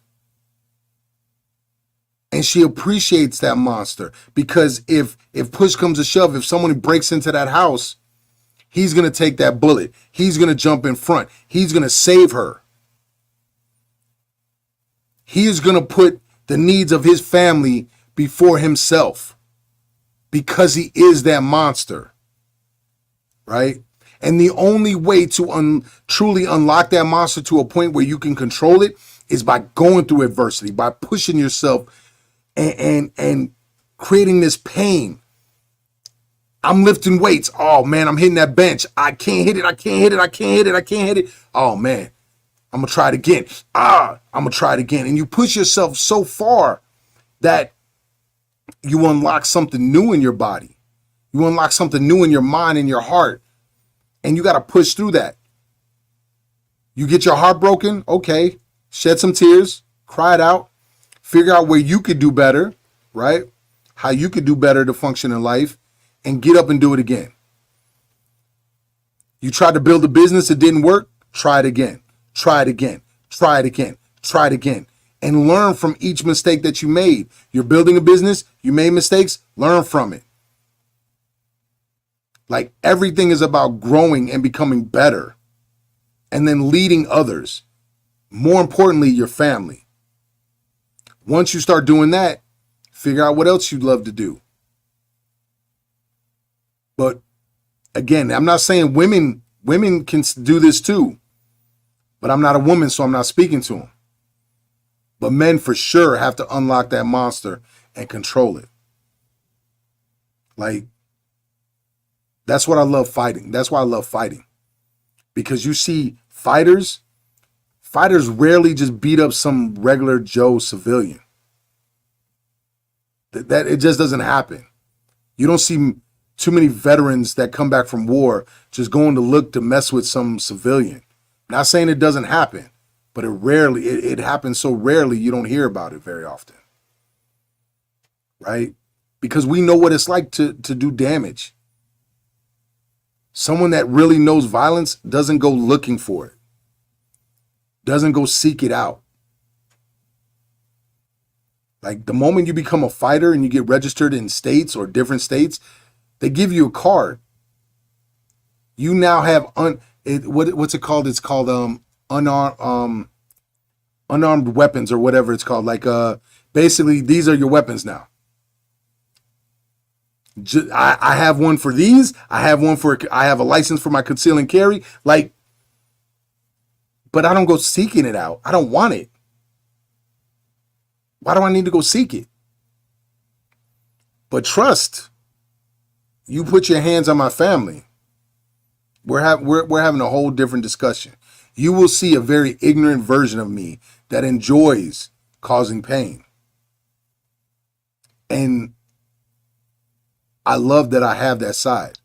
And she appreciates that monster because if push comes to shove, if someone breaks into that house, he's going to take that bullet. He's going to jump in front. He's going to save her. He is going to put the needs of his family before himself because he is that monster, right? And the only way to truly unlock that monster to a point where you can control it is by going through adversity, by pushing yourself and creating this pain. I'm lifting weights. Oh man, I'm hitting that bench. I can't hit it. I can't hit it. I can't hit it. I can't hit it. Oh man, I'm gonna try it again. I'm gonna try it again. And you push yourself so far that you unlock something new in your body. You unlock something new in your mind and your heart. And you got to push through that. You get your heart broken, okay, shed some tears, cry it out, figure out where you could do better, right? How you could do better to function in life, and get up and do it again. You tried to build a business, it didn't work, try it again, try it again, try it again, try it again, and learn from each mistake that you made. You're building a business, you made mistakes, learn from it. Like everything is about growing and becoming better and then leading others. More importantly, your family. Once you start doing that, figure out what else you'd love to do. But again, I'm not saying women can do this too, but I'm not a woman, so I'm not speaking to them. But men for sure have to unlock that monster and control it. Like, that's what I love fighting. That's why I love fighting. Because you see fighters rarely just beat up some regular Joe civilian. That it just doesn't happen. You don't see too many veterans that come back from war just going to look to mess with some civilian. Not saying it doesn't happen, but it happens so rarely you don't hear about it very often. Right? Because we know what it's like to do damage. Someone that really knows violence doesn't go looking for it, doesn't go seek it out. Like the moment you become a fighter and you get registered in states or different states, they give you a card. You now have what's it called? It's called unarmed weapons or whatever it's called. Like basically these are your weapons now. I have one for these. I have a license for my conceal and carry. Like, but I don't go seeking it out. I don't want it. Why do I need to go seek it? But trust, you put your hands on my family. We're having a whole different discussion. You will see a very ignorant version of me that enjoys causing pain. And I love that I have that side.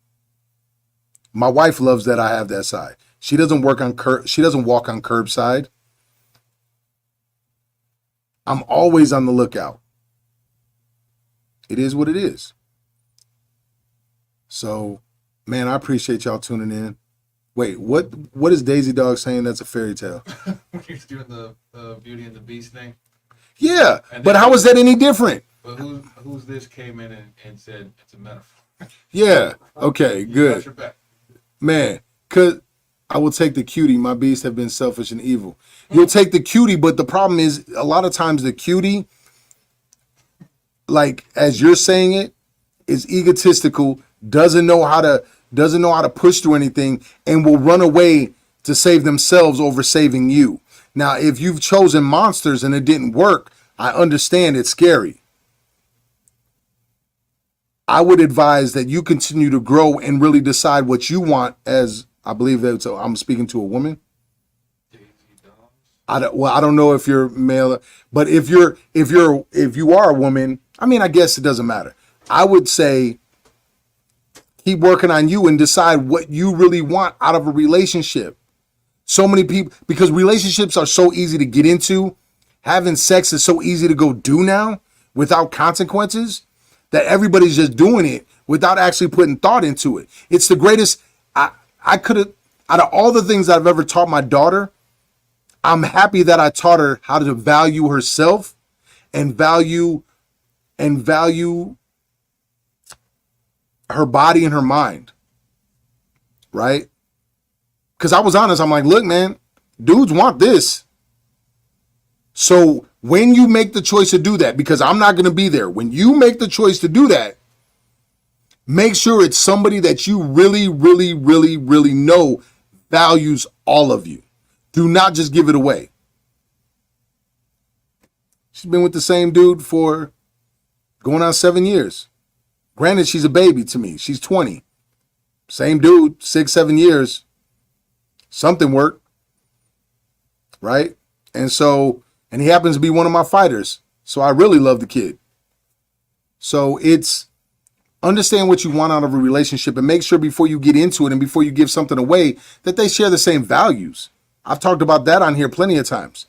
My wife loves that I have that side. She doesn't walk on curbside. I'm always on the lookout. It is what it is. So, man, I appreciate y'all tuning in. Wait, what is Daisy Dog saying that's a fairy tale? He's doing the Beauty and the Beast thing. Yeah, but how is that any different? But who's this came in and said it's a metaphor? Yeah, okay, You got good. your back. Man, because I will take the cutie. My beasts have been selfish and evil. You'll take the cutie, but the problem is a lot of times the cutie, like as you're saying it, is egotistical, doesn't know how to push through anything, and will run away to save themselves over saving you. Now, if you've chosen monsters and it didn't work, I understand it's scary. I would advise that you continue to grow and really decide what you want. As I believe that I'm speaking to a woman. I don't know if you're male, but if you are a woman, I mean, I guess it doesn't matter. I would say keep working on you and decide what you really want out of a relationship. So many people, because relationships are so easy to get into, having sex is so easy to go do now without consequences, that everybody's just doing it without actually putting thought into it. It's the greatest. I could have, out of all the things I've ever taught my daughter, I'm happy that I taught her how to value herself and value her body and her mind. Right? Because I was honest. I'm like, look, man, dudes want this. So when you make the choice to do that, because I'm not going to be there, when you make the choice to do that, make sure it's somebody that you really, really, really, really know values all of you. Do not just give it away. She's been with the same dude for going on 7 years. Granted, she's a baby to me. She's 20. Same dude, 6-7 years. Something worked. Right? And he happens to be one of my fighters. So I really love the kid. So it's understand what you want out of a relationship and make sure before you get into it and before you give something away that they share the same values. I've talked about that on here plenty of times.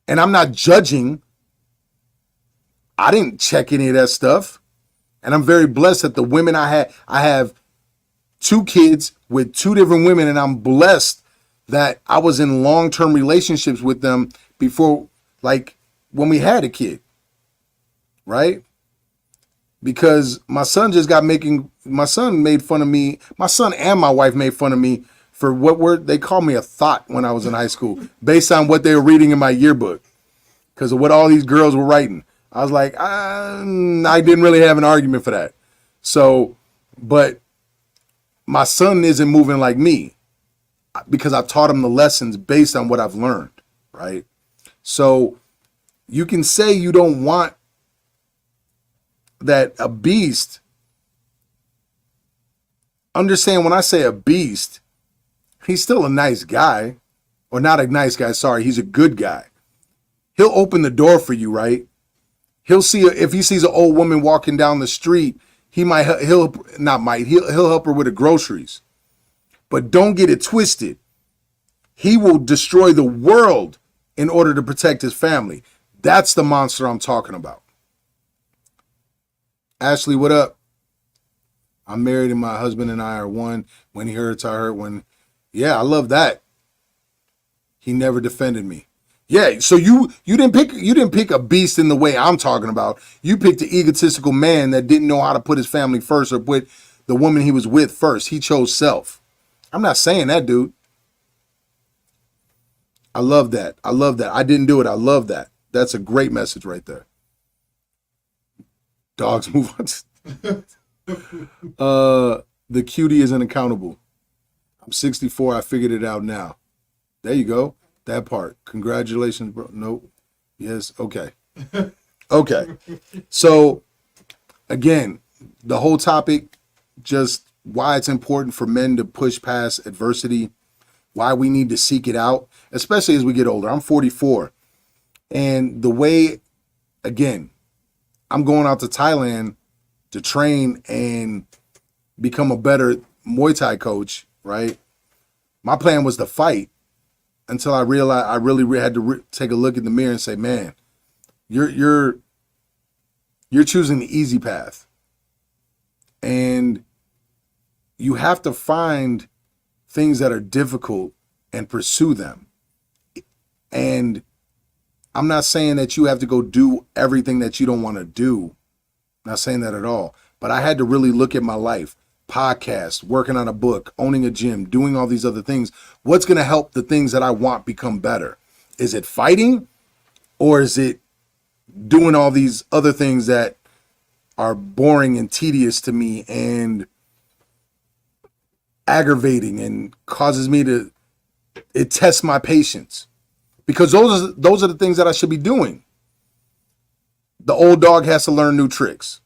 And I'm not judging. I didn't check any of that stuff. And I'm very blessed that the women I have 2 kids with 2 different women, and I'm blessed that I was in long-term relationships with them before, like when we had a kid, right? Because my son made fun of me. My son and my wife made fun of me for they called me a thought when I was in high school, based on what they were reading in my yearbook, because of what all these girls were writing. I was like, I didn't really have an argument for that. So, but my son isn't moving like me, because I've taught him the lessons based on what I've learned, right? So you can say you don't want that a beast. Understand when I say a beast, he's still a nice guy, or not a nice guy. Sorry, he's a good guy. He'll open the door for you, right? He'll see if he sees an old woman walking down the street, he'll help her with the groceries. But don't get it twisted. He will destroy the world in order to protect his family. That's the monster I'm talking about. Ashley, what up? I'm married and my husband and I are one. When he hurts, I hurt. Yeah, I love that. He never defended me. Yeah, so you didn't pick a beast in the way I'm talking about. You picked an egotistical man that didn't know how to put his family first or put the woman he was with first. He chose self. I'm not saying that, dude. I love that. I didn't do it. I love that. That's a great message right there. Dogs move on. The cutie isn't accountable. I'm 64. I figured it out now. There you go. That part. Congratulations, bro. Nope. Yes. Okay. Okay. So, again, the whole topic, just why it's important for men to push past adversity, why we need to seek it out, especially as we get older. I'm 44. And the way, again, I'm going out to Thailand to train and become a better Muay Thai coach, right? My plan was to fight until I realized I really had to take a look in the mirror and say, man, you're choosing the easy path. And you have to find things that are difficult and pursue them. And I'm not saying that you have to go do everything that you don't want to do. I'm not saying that at all. But I had to really look at my life. Podcast, working on a book, owning a gym, doing all these other things. What's going to help the things that I want become better? Is it fighting, or is it doing all these other things that are boring and tedious to me and aggravating and causes me to, it tests my patience? Because those are the things that I should be doing. The old dog has to learn new tricks.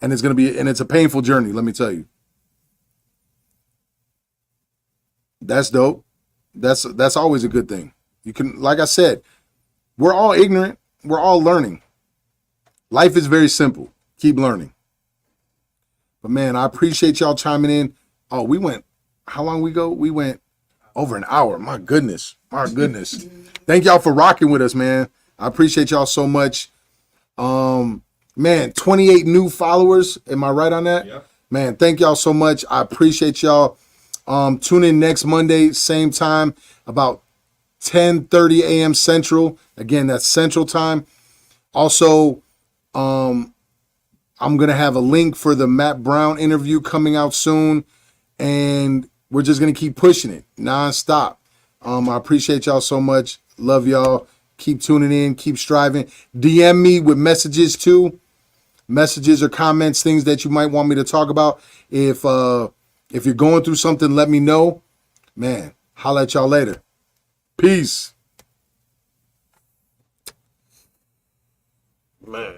And it's a painful journey, let me tell you. That's dope. That's always a good thing. You can, like I said, we're all ignorant. We're all learning. Life is very simple. Keep learning. But man, I appreciate y'all chiming in. Oh, how long we go? We went over an hour. My goodness. Thank y'all for rocking with us, man. I appreciate y'all so much. Man, 28 new followers. Am I right on that? Yeah. Man, thank y'all so much. I appreciate y'all. Tune in next Monday, same time, about 10:30 a.m. Central. Again, that's Central time. Also, I'm going to have a link for the Matt Brown interview coming out soon. And we're just going to keep pushing it nonstop. I appreciate y'all so much. Love y'all. Keep tuning in. Keep striving. DM me with messages too. Messages or comments, things that you might want me to talk about. If you're going through something, let me know. Man, holla at y'all later. Peace. Man.